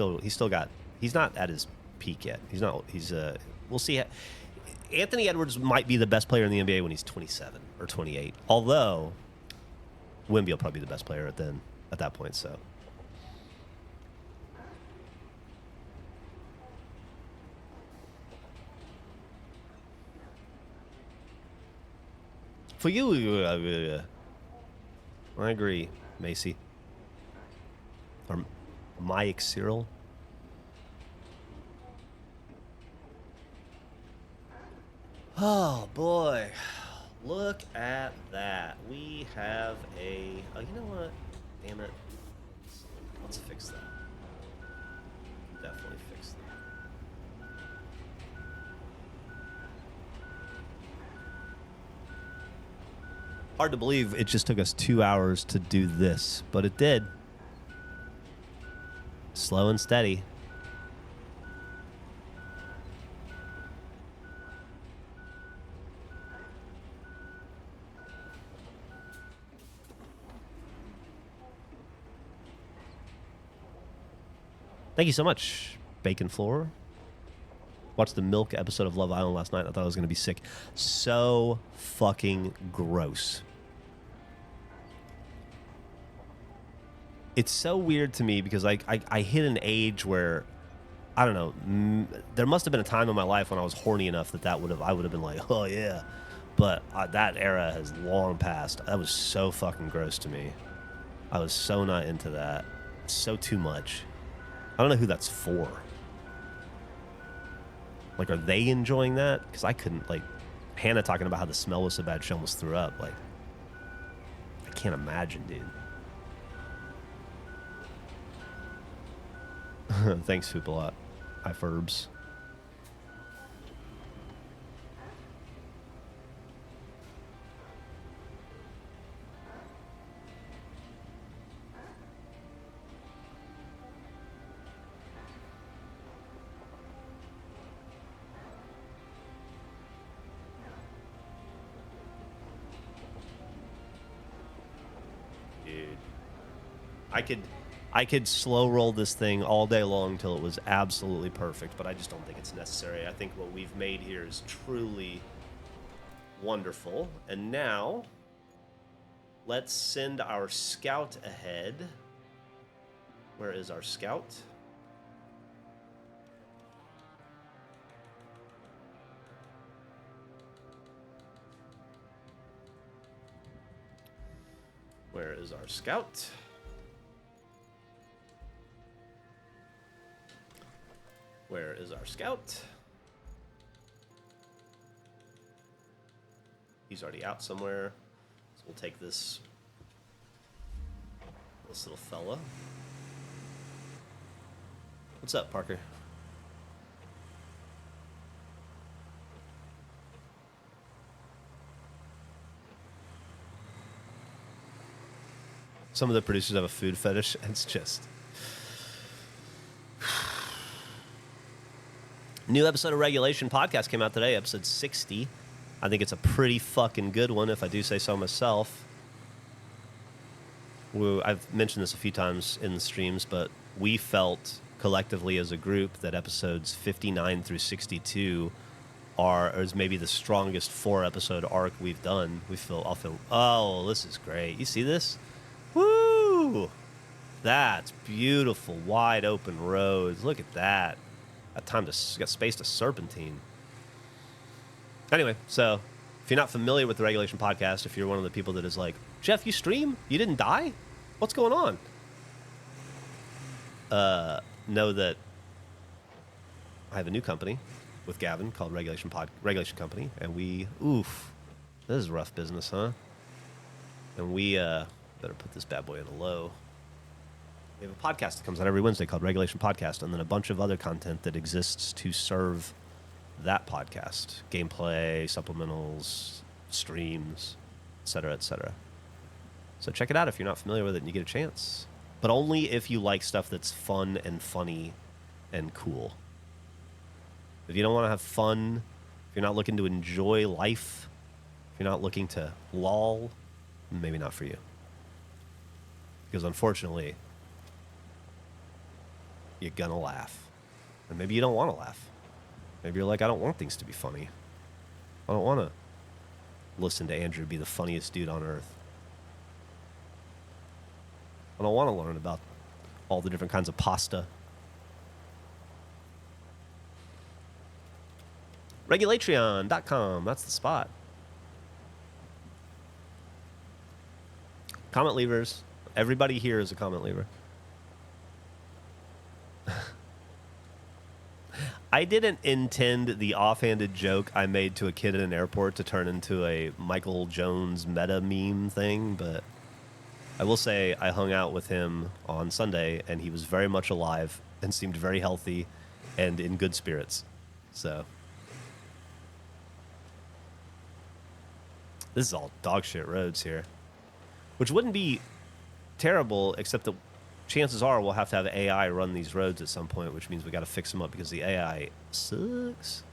not at his peak yet. We'll see. Anthony Edwards might be the best player in the NBA when he's 27 or 28. Although Wemby will probably be the best player at that point. So. For you, I agree, Macy. Or Mike Cyril. Oh, boy. Look at that. We have a... Oh, you know what? Damn it. Let's fix that. Definitely fix that. Hard to believe it just took us 2 hours to do this, but it did. Slow and steady. Thank you so much, Bacon Floor. Watched the Milk episode of Love Island last night. I thought it was going to be sick. So fucking gross. It's so weird to me because I hit an age where, I don't know, there must have been a time in my life when I was horny enough that I would have been like, oh yeah. But that era has long passed. That was so fucking gross to me. I was so not into that. So too much. I don't know who that's for. Like, are they enjoying that? Because I couldn't, like, Hannah talking about how the smell was so bad she almost threw up. Like, I can't imagine, dude. Thanks, Hoopalot. Hi, Furbs. I could slow roll this thing all day long till it was absolutely perfect, but I just don't think it's necessary. I think what we've made here is truly wonderful. And now, let's send our scout ahead. Where is our scout? Where is our scout? Where is our scout? He's already out somewhere. So we'll take this little fella. What's up, Parker? Some of the producers have a food fetish. It's just... New episode of Regulation Podcast came out today, episode 60. I think it's a pretty fucking good one, if I do say so myself. I've mentioned this a few times in the streams, but we felt collectively as a group that episodes 59 through 62 is maybe the strongest 4-episode arc we've done. Oh, this is great. You see this? Woo! That's beautiful, wide open roads. Look at that. Got space to serpentine. Anyway, so if you're not familiar with the Regulation Podcast, if you're one of the people that is like, Jeff, you stream? You didn't die? What's going on? Know that I have a new company with Gavin called Regulation Company, and this is rough business, huh? And we better put this bad boy in a low. We have a podcast that comes out every Wednesday called Regulation Podcast, and then a bunch of other content that exists to serve that podcast. Gameplay, supplementals, streams, etc., etc. So check it out if you're not familiar with it and you get a chance. But only if you like stuff that's fun and funny and cool. If you don't want to have fun, if you're not looking to enjoy life, if you're not looking to loll, maybe not for you. Because unfortunately, you're gonna laugh. And maybe you don't want to laugh. Maybe you're like, I don't want things to be funny. I don't want to listen to Andrew be the funniest dude on earth. I don't want to learn about all the different kinds of pasta. Regulatreon.com, that's the spot. Comment leavers. Everybody here is a comment leaver. I didn't intend the offhanded joke I made to a kid in an airport to turn into a Michael Jones meta meme thing, but I will say I hung out with him on Sunday, and he was very much alive and seemed very healthy and in good spirits. So this is all dog shit roads here, which wouldn't be terrible, except that chances are we'll have to have AI run these roads at some point, which means we got to fix them up because the AI sucks.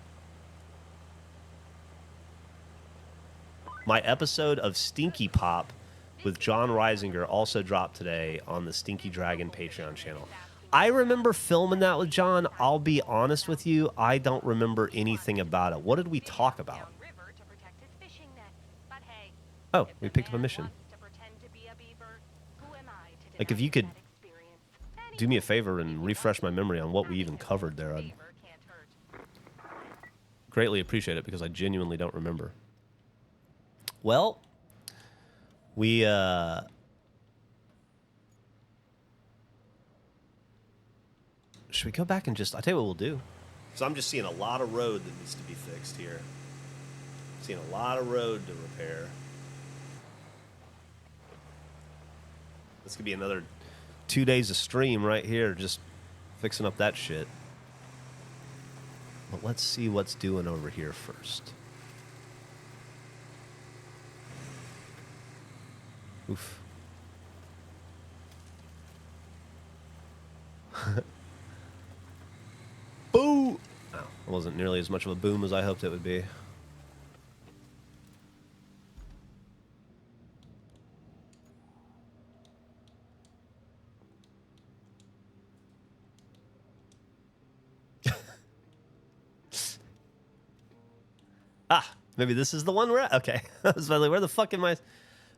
My episode of Stinky Pop with John Reisinger also dropped today on the Stinky Dragon Patreon channel. I remember filming that with John. I'll be honest with you, I don't remember anything about it. What did we talk about? Oh, we picked up a mission. Like, if you could do me a favor and refresh my memory on what we even covered there, I'd greatly appreciate it, because I genuinely don't remember. Well, we should we go back and just? I'll tell you what we'll do. So I'm just seeing a lot of road that needs to be fixed here. Seeing a lot of road to repair. This could be another 2 days of stream right here, just fixing up that shit. But let's see what's doing over here first. Oof. Boo! Oh, it wasn't nearly as much of a boom as I hoped it would be. Ah, maybe this is the one we're at. Okay. I was like, where the fuck am I?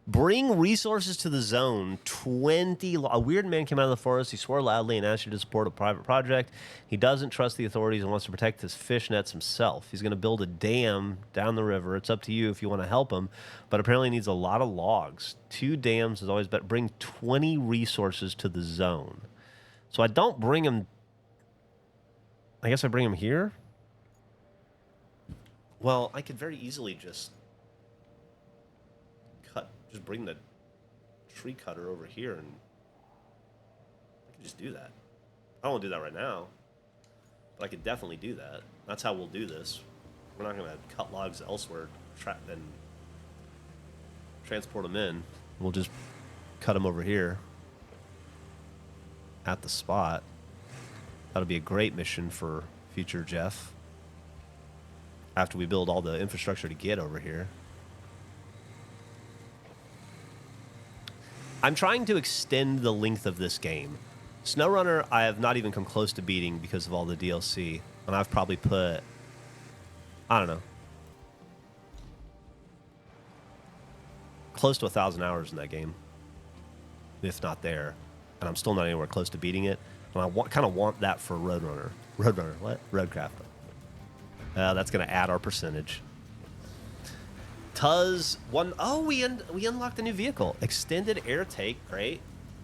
Bring resources to the zone. 20. A weird man came out of the forest. He swore loudly and asked you to support a private project. He doesn't trust the authorities and wants to protect his fish nets himself. He's going to build a dam down the river. It's up to you if you want to help him, but apparently needs a lot of logs. 2 dams is always better. Bring 20 resources to the zone. So I don't bring him. I guess I bring him here. Well, I could very easily just bring the tree cutter over here, and I can just do that. I don't want to do that right now, but I could definitely do that. That's how we'll do this. We're not going to cut logs elsewhere and transport them in. We'll just cut them over here at the spot. That'll be a great mission for future Jeff after we build all the infrastructure to get over here. I'm trying to extend the length of this game. SnowRunner, I have not even come close to beating because of all the DLC. And I've probably put, I don't know, close to 1,000 hours in that game, if not there. And I'm still not anywhere close to beating it. And I kind of want that for Roadrunner. What? Roadcraft. That's going to add our percentage. Tuz one. Oh, we unlocked a new vehicle. Extended air take, great.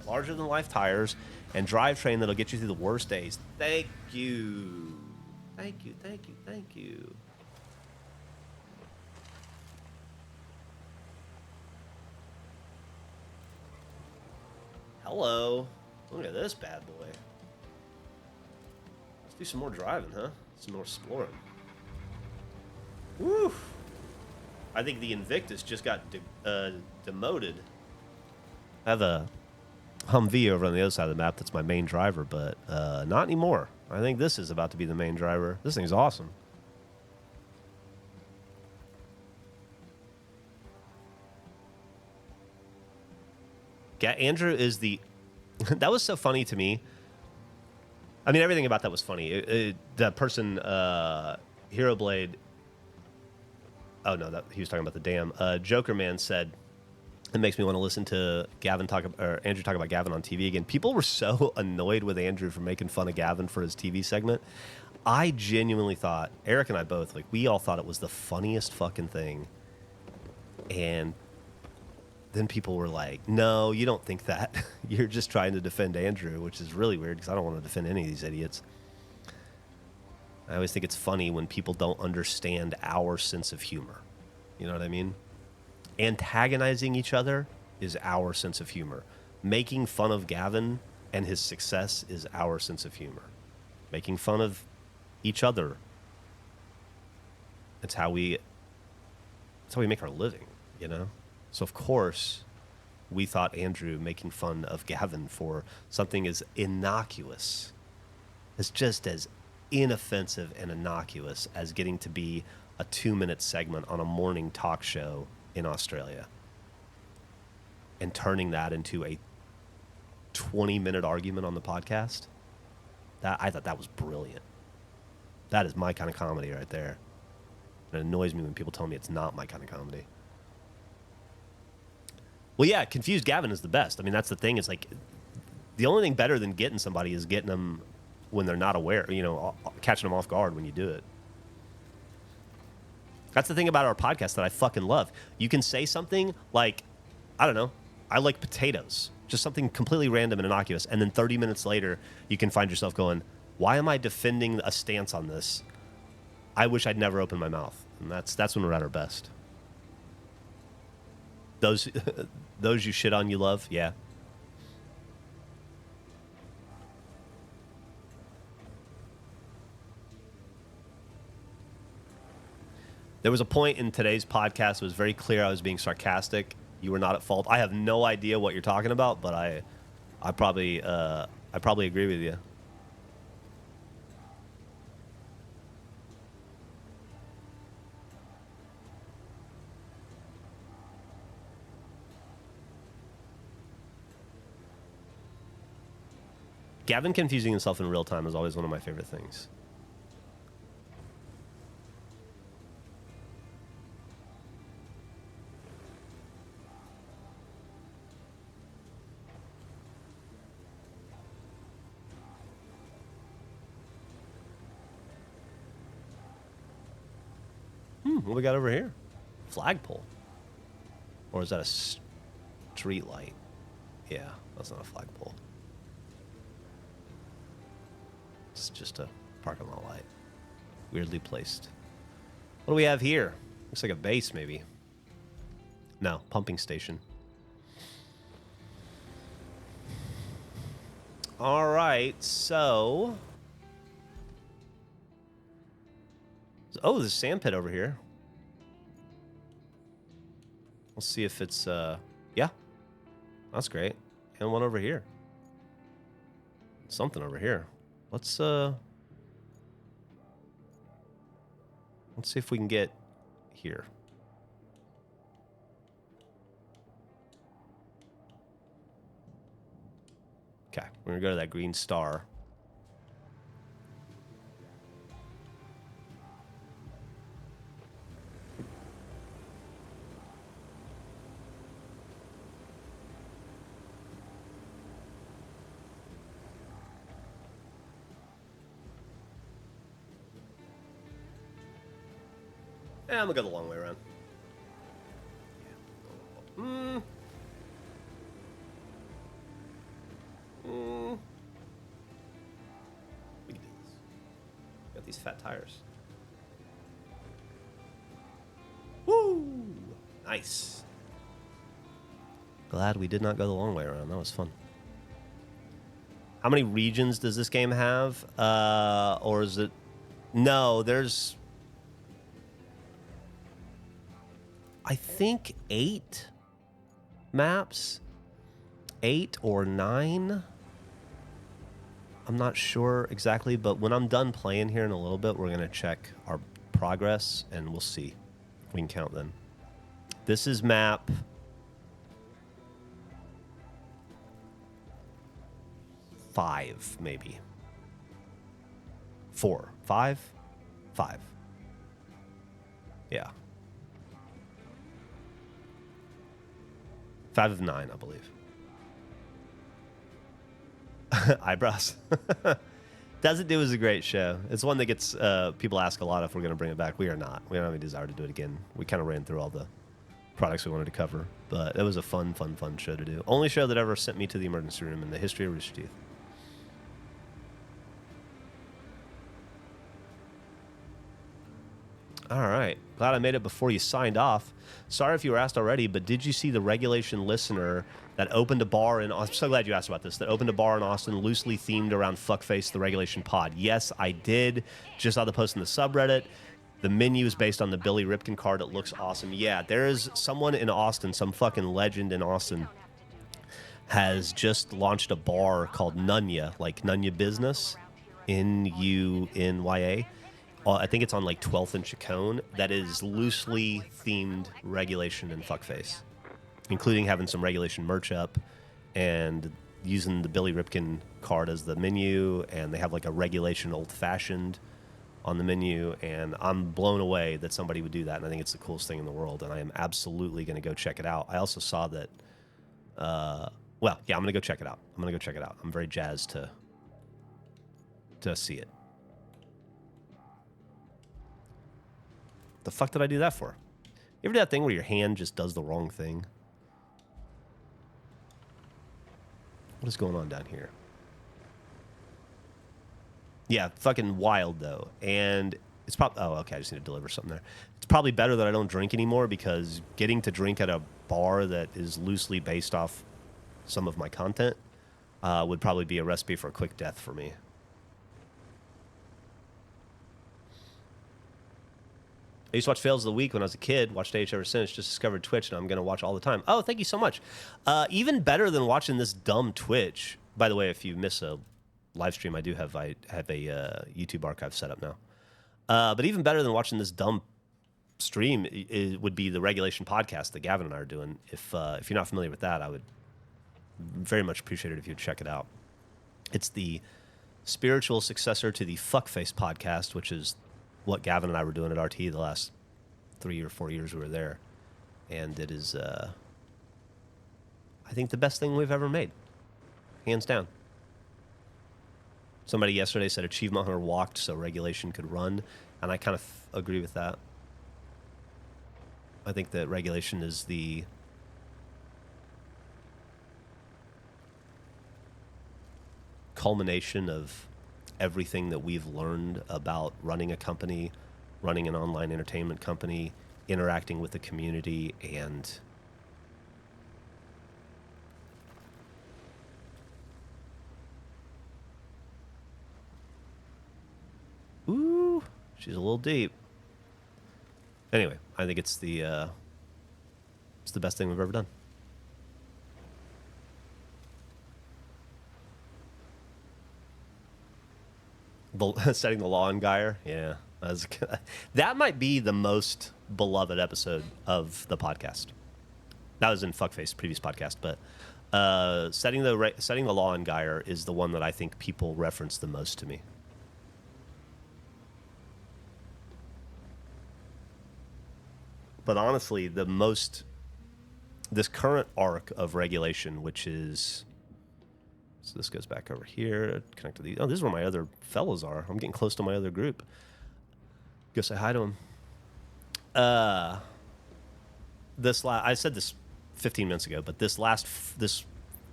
Larger than life tires and drivetrain that'll get you through the worst days. Thank you. Thank you, thank you, thank you. Hello. Look at this bad boy. Let's do some more driving, huh? Some more exploring. Woo! I think the Invictus just got demoted. I have a Humvee over on the other side of the map that's my main driver, but not anymore. I think this is about to be the main driver. This thing's awesome. Yeah, Andrew is the... That was so funny to me. I mean, everything about that was funny. That person, Hero Blade... Oh, no, he was talking about the dam. Joker Man said, it makes me want to listen to Andrew talk about Gavin on TV again. People were so annoyed with Andrew for making fun of Gavin for his TV segment. I genuinely thought, Eric and I both, we all thought it was the funniest fucking thing. And then people were like, no, you don't think that. You're just trying to defend Andrew, which is really weird because I don't want to defend any of these idiots. I always think it's funny when people don't understand our sense of humor. You know what I mean? Antagonizing each other is our sense of humor. Making fun of Gavin and his success is our sense of humor. Making fun of each other. It's how we make our living, you know? So of course, we thought Andrew making fun of Gavin for something as innocuous, as just as inoffensive and innocuous as getting to be a 2-minute segment on a morning talk show in Australia and turning that into a 20-minute argument on the podcast. I thought that was brilliant. That is my kind of comedy right there. It annoys me when people tell me it's not my kind of comedy. Well, yeah, confused Gavin is the best. I mean, that's the thing. It's like the only thing better than getting somebody is getting them when they're not aware, catching them off guard when you do it. That's the thing about our podcast that I fucking love. You can say something like, I don't know, I like potatoes. Just something completely random and innocuous. And then 30 minutes later, you can find yourself going, why am I defending a stance on this? I wish I'd never opened my mouth. And that's when we're at our best. Those you shit on, you love? Yeah. There was a point in today's podcast, it was very clear I was being sarcastic. You were not at fault. I have no idea what you're talking about, but I probably agree with you. Gavin confusing himself in real time is always one of my favorite things. What we got over here? Flagpole. Or is that a street light? Yeah, that's not a flagpole. It's just a parking lot light. Weirdly placed. What do we have here? Looks like a base, maybe. No, pumping station. All right, so... Oh, there's a sand pit over here. Let's see if it's, yeah. That's great. And one over here. Something over here. Let's see if we can get here. Okay, we're gonna go to that green star. Yeah, I'm gonna go the long way around. We can do this. Got these fat tires. Woo! Nice. Glad we did not go the long way around. That was fun. How many regions does this game have? Or is it... No, there's... I think 8 maps. 8 or 9. I'm not sure exactly, but when I'm done playing here in a little bit, we're going to check our progress, and we'll see if we can count then. This is map... 5, maybe. 4. 5? 5. Yeah. 5 of 9, I believe. Eyebrows. Doesn't Do is a great show. It's one that gets people ask a lot if we're going to bring it back. We are not. We don't have any desire to do it again. We kind of ran through all the products we wanted to cover, but it was a fun show to do. Only show that ever sent me to the emergency room in the history of Rooster Teeth. All right. Glad I made it before you signed off. Sorry if you were asked already, but did you see the regulation listener that opened a bar in... I'm so glad you asked about this. That opened a bar in Austin loosely themed around Fuckface, the regulation pod. Yes, I did. Just saw the post in the subreddit. The menu is based on the Billy Ripken card. It looks awesome. Yeah, there is someone in Austin, some fucking legend in Austin, has just launched a bar called Nunya, like Nunya Business, Nunya. I think it's on like 12th and Chacon. That is loosely themed regulation and fuckface, including having some regulation merch up and using the Billy Ripken card as the menu. And they have like a regulation old fashioned on the menu. And I'm blown away that somebody would do that. And I think it's the coolest thing in the world. And I am absolutely going to go check it out. I also saw that, well, yeah, I'm going to go check it out. I'm very jazzed to see it. The fuck did I do that for? You ever do that thing where your hand just does the wrong thing? What is going on down here? Yeah, fucking wild, though. And it's probably... Oh, okay, I just need to deliver something there. It's probably better that I don't drink anymore, because getting to drink at a bar that is loosely based off some of my content would probably be a recipe for a quick death for me. I used to watch Fails of the Week when I was a kid, watched AH ever since, just discovered Twitch, and I'm going to watch all the time. Oh, thank you so much. Even better than watching this dumb Twitch. By the way, if you miss a live stream, I have a YouTube archive set up now. But even better than watching this dumb stream would be the Regulation podcast that Gavin and I are doing. If you're not familiar with that, I would very much appreciate it if you'd check it out. It's the spiritual successor to the Fuckface podcast, which is what Gavin and I were doing at RT the last 3 or 4 years we were there. And it is, I think, the best thing we've ever made. Hands down. Somebody yesterday said Achievement Hunter walked so Regulation could run, and I kind of agree with that. I think that Regulation is the culmination of everything that we've learned about running a company, running an online entertainment company, interacting with the community, and ooh, she's a little deep. Anyway, I think it's the best thing we've ever done. Setting the law on Geyer, yeah, that might be the most beloved episode of the podcast. That was in Fuckface, previous podcast, but setting the law on Geyer is the one that I think people reference the most to me. But honestly, this current arc of Regulation, which is... So this goes back over here, connect to these. Oh, this is where my other fellows are. I'm getting close to my other group. Go say hi to them. I said this 15 minutes ago, but this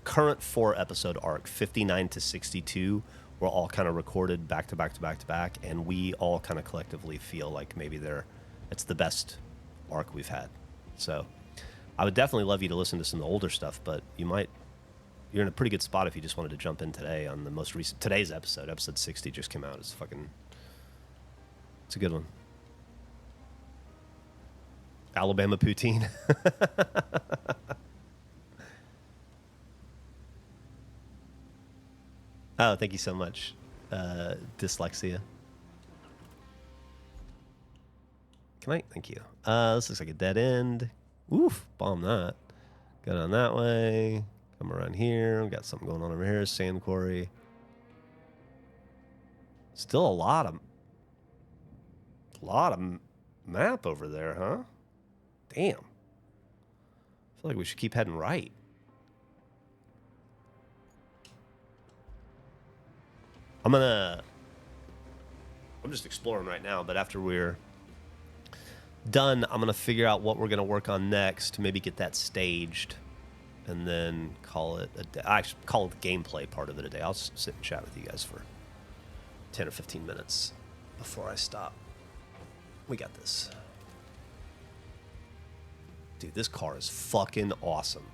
current 4-episode arc, 59 to 62, were all kind of recorded back to back to back to back, and we all kind of collectively feel like maybe it's the best arc we've had. So I would definitely love you to listen to some of the older stuff, but you're in a pretty good spot if you just wanted to jump in today on the most recent... Today's episode 60 just came out. It's a good one. Alabama poutine. Oh, thank you so much. Dyslexia. Thank you. This looks like a dead end. Oof, bomb that. Go down that way. Come around here. We've got something going on over here. Sand quarry. Still a lot of map over there, huh? Damn. I feel like we should keep heading right. I'm just exploring right now, but after we're done, I'm gonna figure out what we're gonna work on next. Maybe get that staged, and then call it a day. I should call it the gameplay part of it a day. I'll sit and chat with you guys for 10 or 15 minutes before I stop. We got this. Dude, this car is fucking awesome.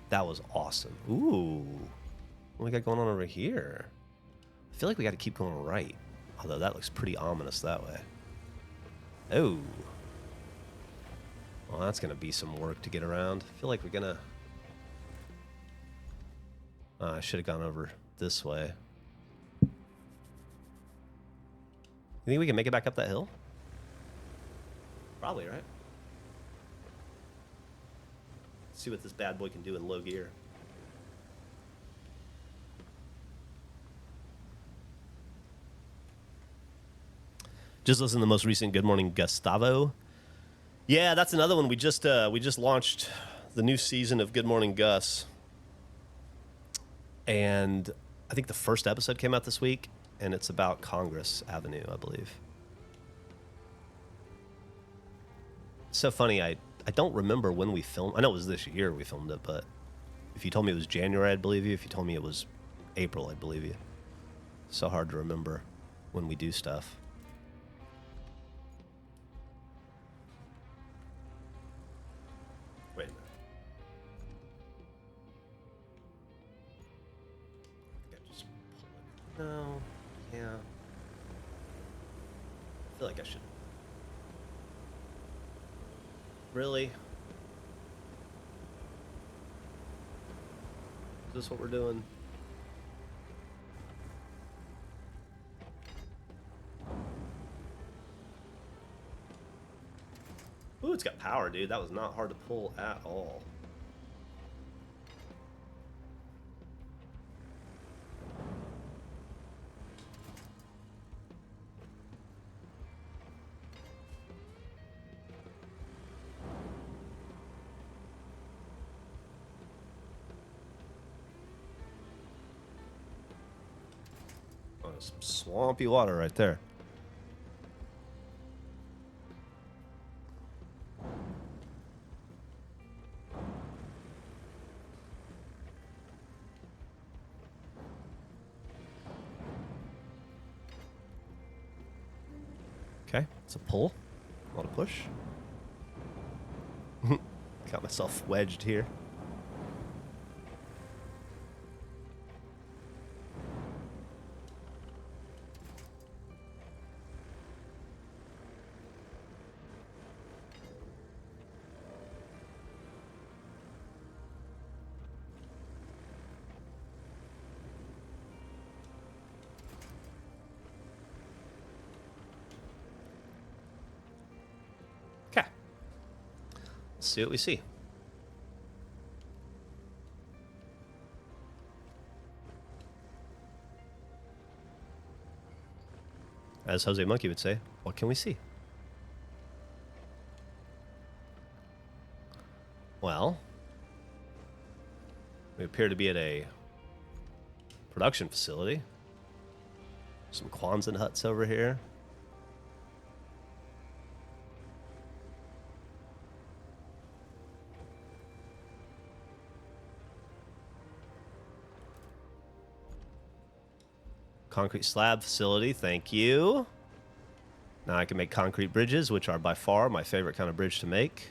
That was awesome. Ooh. What we got going on over here? I feel like we got to keep going right. Although that looks pretty ominous that way. Oh. Well, that's going to be some work to get around. I feel like we're going to... I should have gone over this way. You think we can make it back up that hill? Probably, right? Let's see what this bad boy can do in low gear. Just listen to the most recent Good Morning Gustavo. Yeah, that's another one. We just launched the new season of Good Morning Gus. And I think the first episode came out this week, and it's about Congress Avenue, I believe. It's so funny. I don't remember when we filmed. I know it was this year we filmed it, but if you told me it was January, I'd believe you. If you told me it was April, I'd believe you. It's so hard to remember when we do stuff. Wait a minute. I think I just pull it. No. Yeah. I feel like I should. Really? Is this what we're doing? Ooh, it's got power, dude. That was not hard to pull at all. Oh, some swampy water right there. Okay, it's a pull, not a push. Got myself wedged here. Okay. Let's see what we see. As Jose Monkey would say, what can we see? Well, we appear to be at a production facility. Some Quonset huts over here. Concrete slab facility, thank you. Now I can make concrete bridges, which are by far my favorite kind of bridge to make.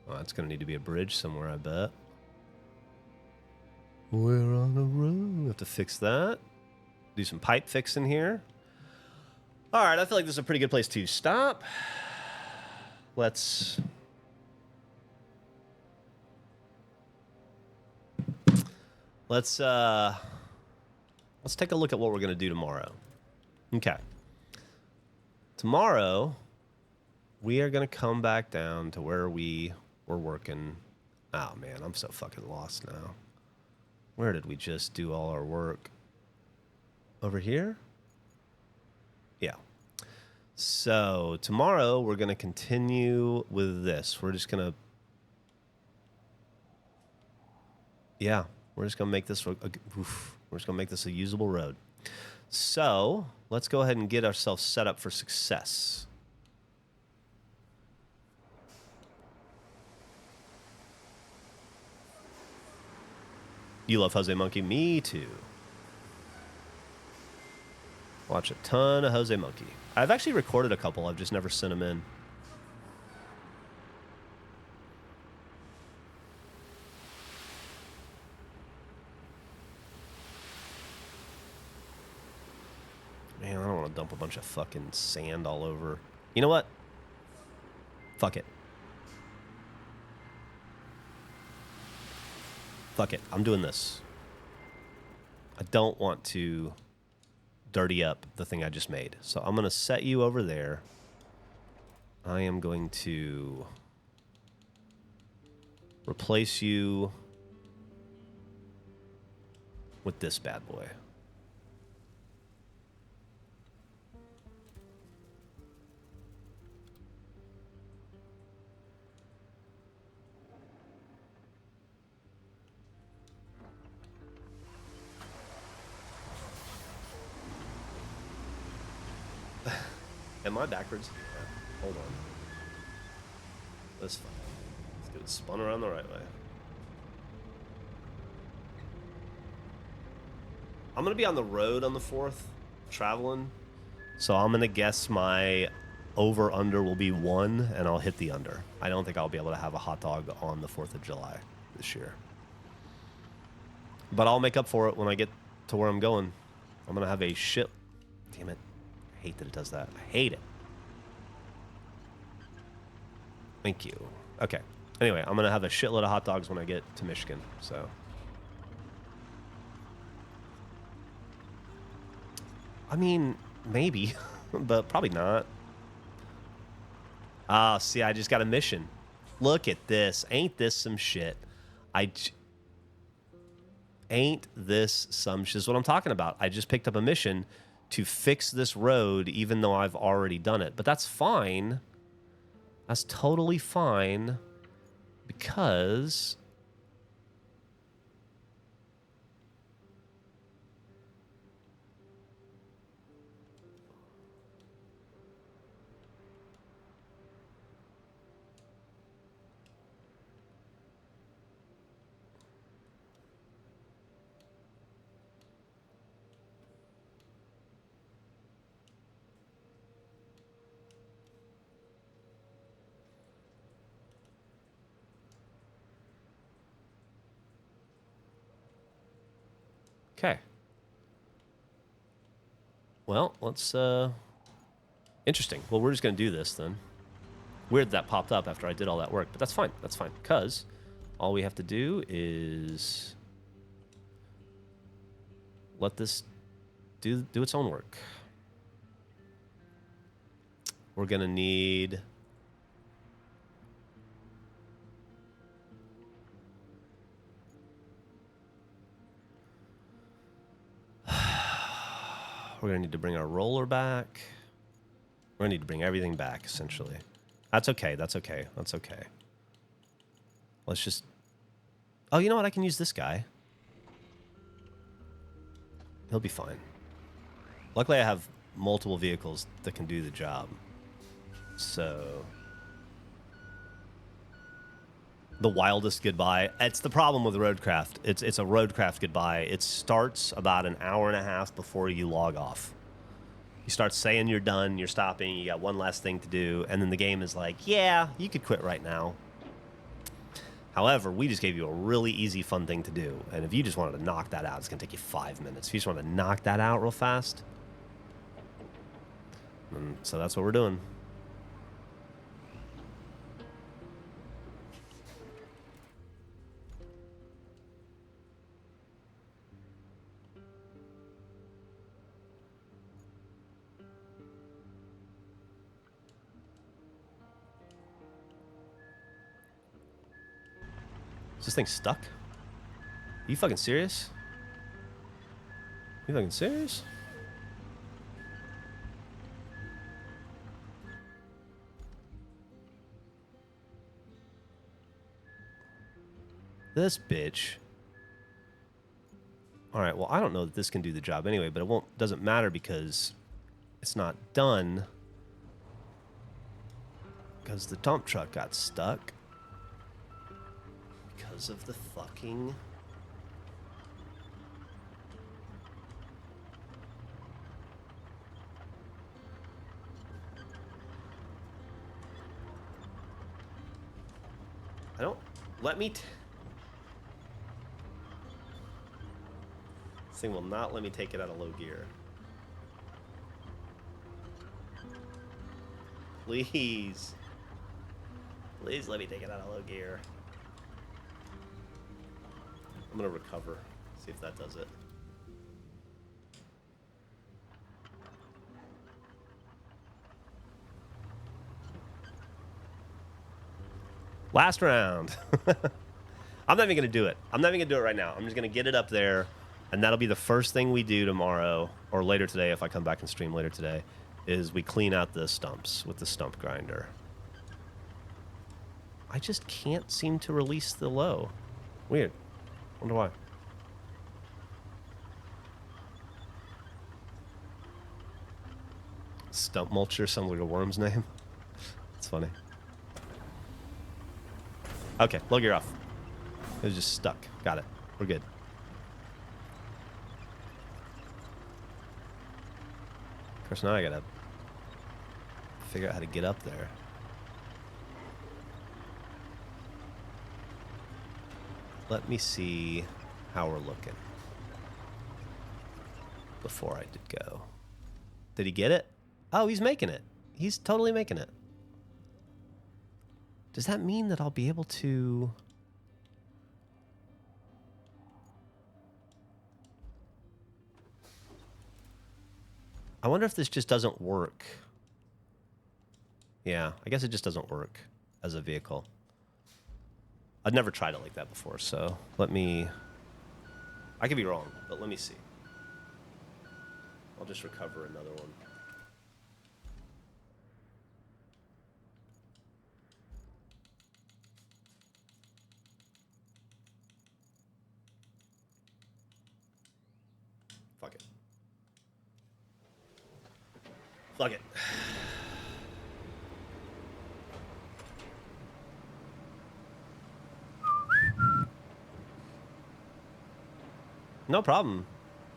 Oh, that's going to need to be a bridge somewhere, I bet. We're on a road. We have to fix that. Do some pipe fixing here. All right, I feel like this is a pretty good place to stop. Let's take a look at what we're going to do tomorrow. Okay. Tomorrow, we are going to come back down to where we were working. Oh, man, I'm so fucking lost now. Where did we just do all our work? Over here? Yeah. So, tomorrow, we're going to continue with this. We're just going to... Yeah, we're just going to make this... We're just going to make this a usable road. So, let's go ahead and get ourselves set up for success. You love Jose Monkey? Me too. Watch a ton of Jose Monkey. I've actually recorded a couple. I've just never sent them in. Man, I don't want to dump a bunch of fucking sand all over. You know what? Fuck it. Fuck it. I'm doing this. I don't want to dirty up the thing I just made. So I'm going to set you over there. I am going to replace you with this bad boy. Am I backwards? Yeah. Hold on. That's fine. Let's get it spun around the right way. I'm going to be on the road on the 4th, traveling. So I'm going to guess my over-under will be 1, and I'll hit the under. I don't think I'll be able to have a hot dog on the 4th of July this year. But I'll make up for it when I get to where I'm going. I'm going to have a shit... Damn it. I hate that it does that. I hate it. Thank you. Okay. Anyway, I'm going to have a shitload of hot dogs when I get to Michigan, so... I mean, maybe, but probably not. Ah, see, I just got a mission. Look at this. Ain't this some shit? Ain't this some shit? This is what I'm talking about. I just picked up a mission to fix this road, even though I've already done it. But that's fine. That's totally fine. Because... Okay. Well, let's, interesting. Well, we're just going to do this then. Weird that popped up after I did all that work, but that's fine. That's fine. Because all we have to do is let this do its own work. We're going to need... We're going to need to bring our roller back. We're going to need to bring everything back, essentially. That's okay. That's okay. That's okay. Let's just... Oh, you know what? I can use this guy. He'll be fine. Luckily, I have multiple vehicles that can do the job. So... The wildest goodbye. It's the problem with Roadcraft. It's a Roadcraft goodbye. It starts about an hour and a half before you log off. You start saying you're done, you're stopping, you got one last thing to do, and then the game is like, yeah, you could quit right now. However, we just gave you a really easy, fun thing to do. And if you just wanted to knock that out, it's going to take you 5 minutes. If you just want to knock that out real fast. And so that's what we're doing. Is this thing stuck? Are you fucking serious? You fucking serious? This bitch. Alright, well, I don't know that this can do the job anyway, but it doesn't matter because it's not done. Because the dump truck got stuck. Because of the fucking... I don't... Let me... This thing will not let me take it out of low gear. Please. Please let me take it out of low gear. I'm gonna recover. See if that does it. Last round. I'm not even gonna do it. I'm not even gonna do it right now. I'm just gonna get it up there, and that'll be the first thing we do tomorrow, or later today if I come back and stream later today, is we clean out the stumps with the stump grinder. I just can't seem to release the low. Weird. Wonder why. Stump mulcher sounds like a worm's name. It's funny. Okay, look, you're off. It was just stuck. Got it. We're good. Of course, now I gotta figure out how to get up there. Let me see how we're looking before I did go. Did he get it? Oh, he's making it. He's totally making it. Does that mean that I'll be able to... I wonder if this just doesn't work. Yeah, I guess it just doesn't work as a vehicle. I've never tried it like that before, so let me... I could be wrong, but let me see. I'll just recover another one. Fuck it. Fuck it. No problem,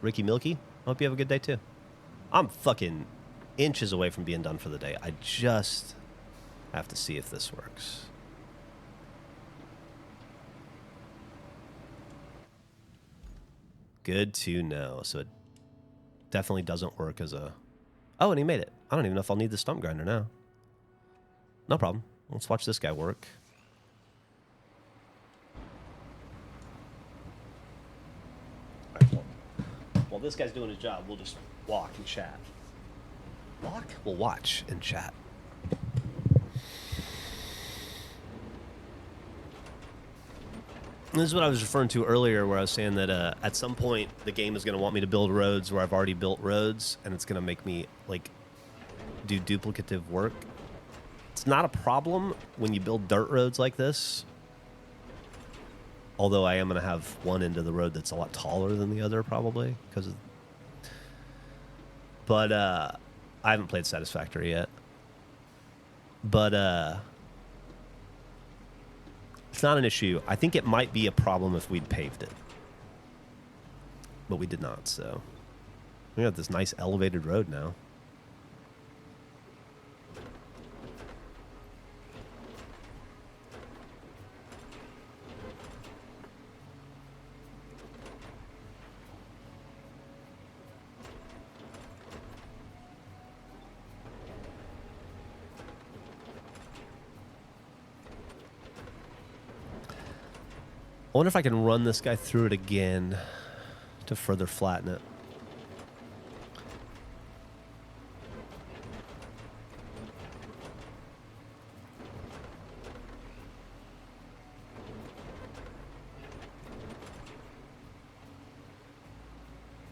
Ricky Milky. Hope you have a good day, too. I'm fucking inches away from being done for the day. I just have to see if this works. Good to know. So it definitely doesn't work as a... Oh, and he made it. I don't even know if I'll need the stump grinder now. No problem. Let's watch this guy work. While this guy's doing his job, we'll just walk and chat. Walk? We'll watch and chat. This is what I was referring to earlier, where I was saying that at some point the game is going to want me to build roads where I've already built roads, and it's going to make me like do duplicative work. It's not a problem when you build dirt roads like this. Although I am going to have one end of the road that's a lot taller than the other, probably, because of... But I haven't played Satisfactory yet. But it's not an issue. I think it might be a problem if we'd paved it. But we did not, so... We got this nice elevated road now. I wonder if I can run this guy through it again to further flatten it.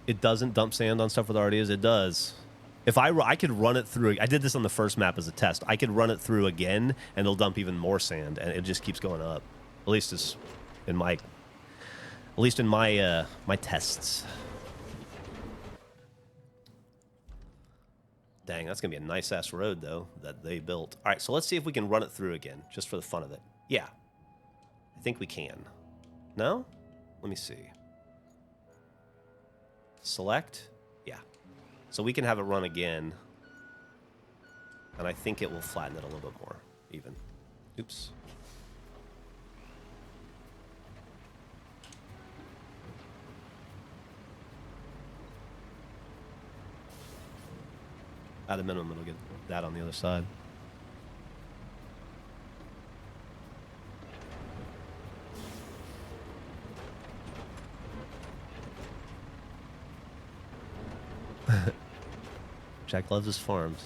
It doesn't dump sand on stuff with already is. It does. If I could run it through. I did this on the first map as a test. I could run it through again, and it'll dump even more sand, and it just keeps going up. At least it's in my, my tests. Dang, that's gonna be a nice ass road though that they built. All right, so let's see if we can run it through again, just for the fun of it. Yeah, I think we can. No? Let me see. Select? Yeah. So we can have it run again. And I think it will flatten it a little bit more, even. Oops. At a minimum, it'll get that on the other side. Jack loves his farms.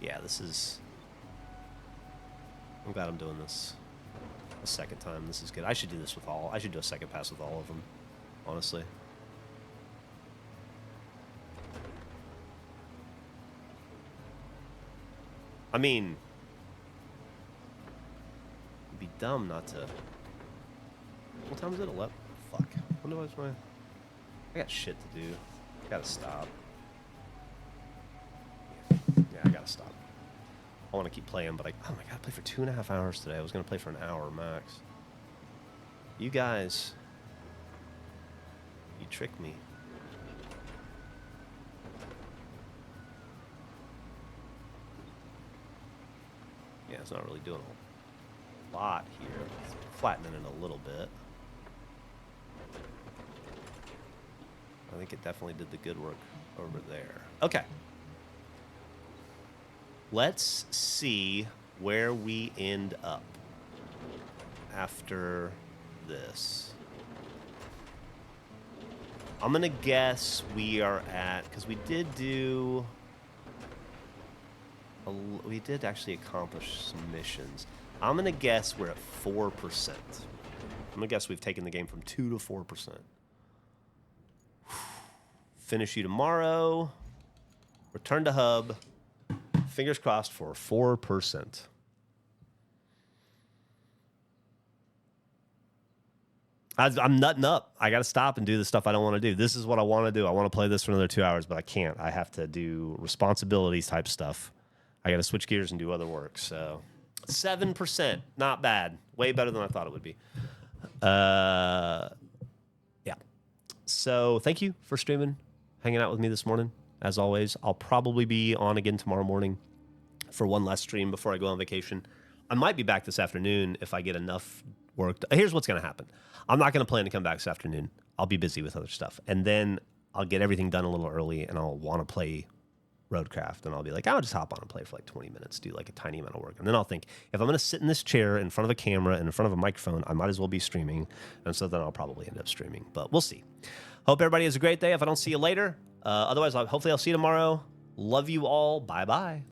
Yeah, this is... I'm glad I'm doing this a second time. This is good. I should do this with all... I should do a second pass with all of them, honestly. I mean... It'd be dumb not to... What time is it? 11? Fuck. When was my... I got shit to do. Gotta stop. Yeah, I gotta stop. I want to keep playing, but oh my god, I played for 2.5 hours today. I was gonna play for an hour max. You guys, you tricked me. Yeah, it's not really doing a lot here. It's flattening it a little bit. I think it definitely did the good work over there. Okay. Let's see where we end up after this. I'm going to guess we are at, because we did do, we did actually accomplish some missions. I'm going to guess we're at 4%. I'm going to guess we've taken the game from 2 to 4%. Finish you tomorrow. Return to hub. Fingers crossed for 4%. I'm nutting up. I got to stop and do the stuff I don't want to do. This is what I want to do. I want to play this for another 2 hours, but I can't. I have to do responsibilities type stuff. I got to switch gears and do other work. So 7%, not bad. Way better than I thought it would be. Yeah. So thank you for streaming, hanging out with me this morning. As always, I'll probably be on again tomorrow morning for one last stream before I go on vacation. I might be back this afternoon if I get enough work. Here's what's going to happen. I'm not going to plan to come back this afternoon. I'll be busy with other stuff. And then I'll get everything done a little early, and I'll want to play Roadcraft. And I'll be like, I'll just hop on and play for like 20 minutes, do like a tiny amount of work. And then I'll think, if I'm going to sit in this chair in front of a camera and in front of a microphone, I might as well be streaming. And so then I'll probably end up streaming. But we'll see. Hope everybody has a great day. If I don't see you later, otherwise, hopefully I'll see you tomorrow. Love you all. Bye-bye.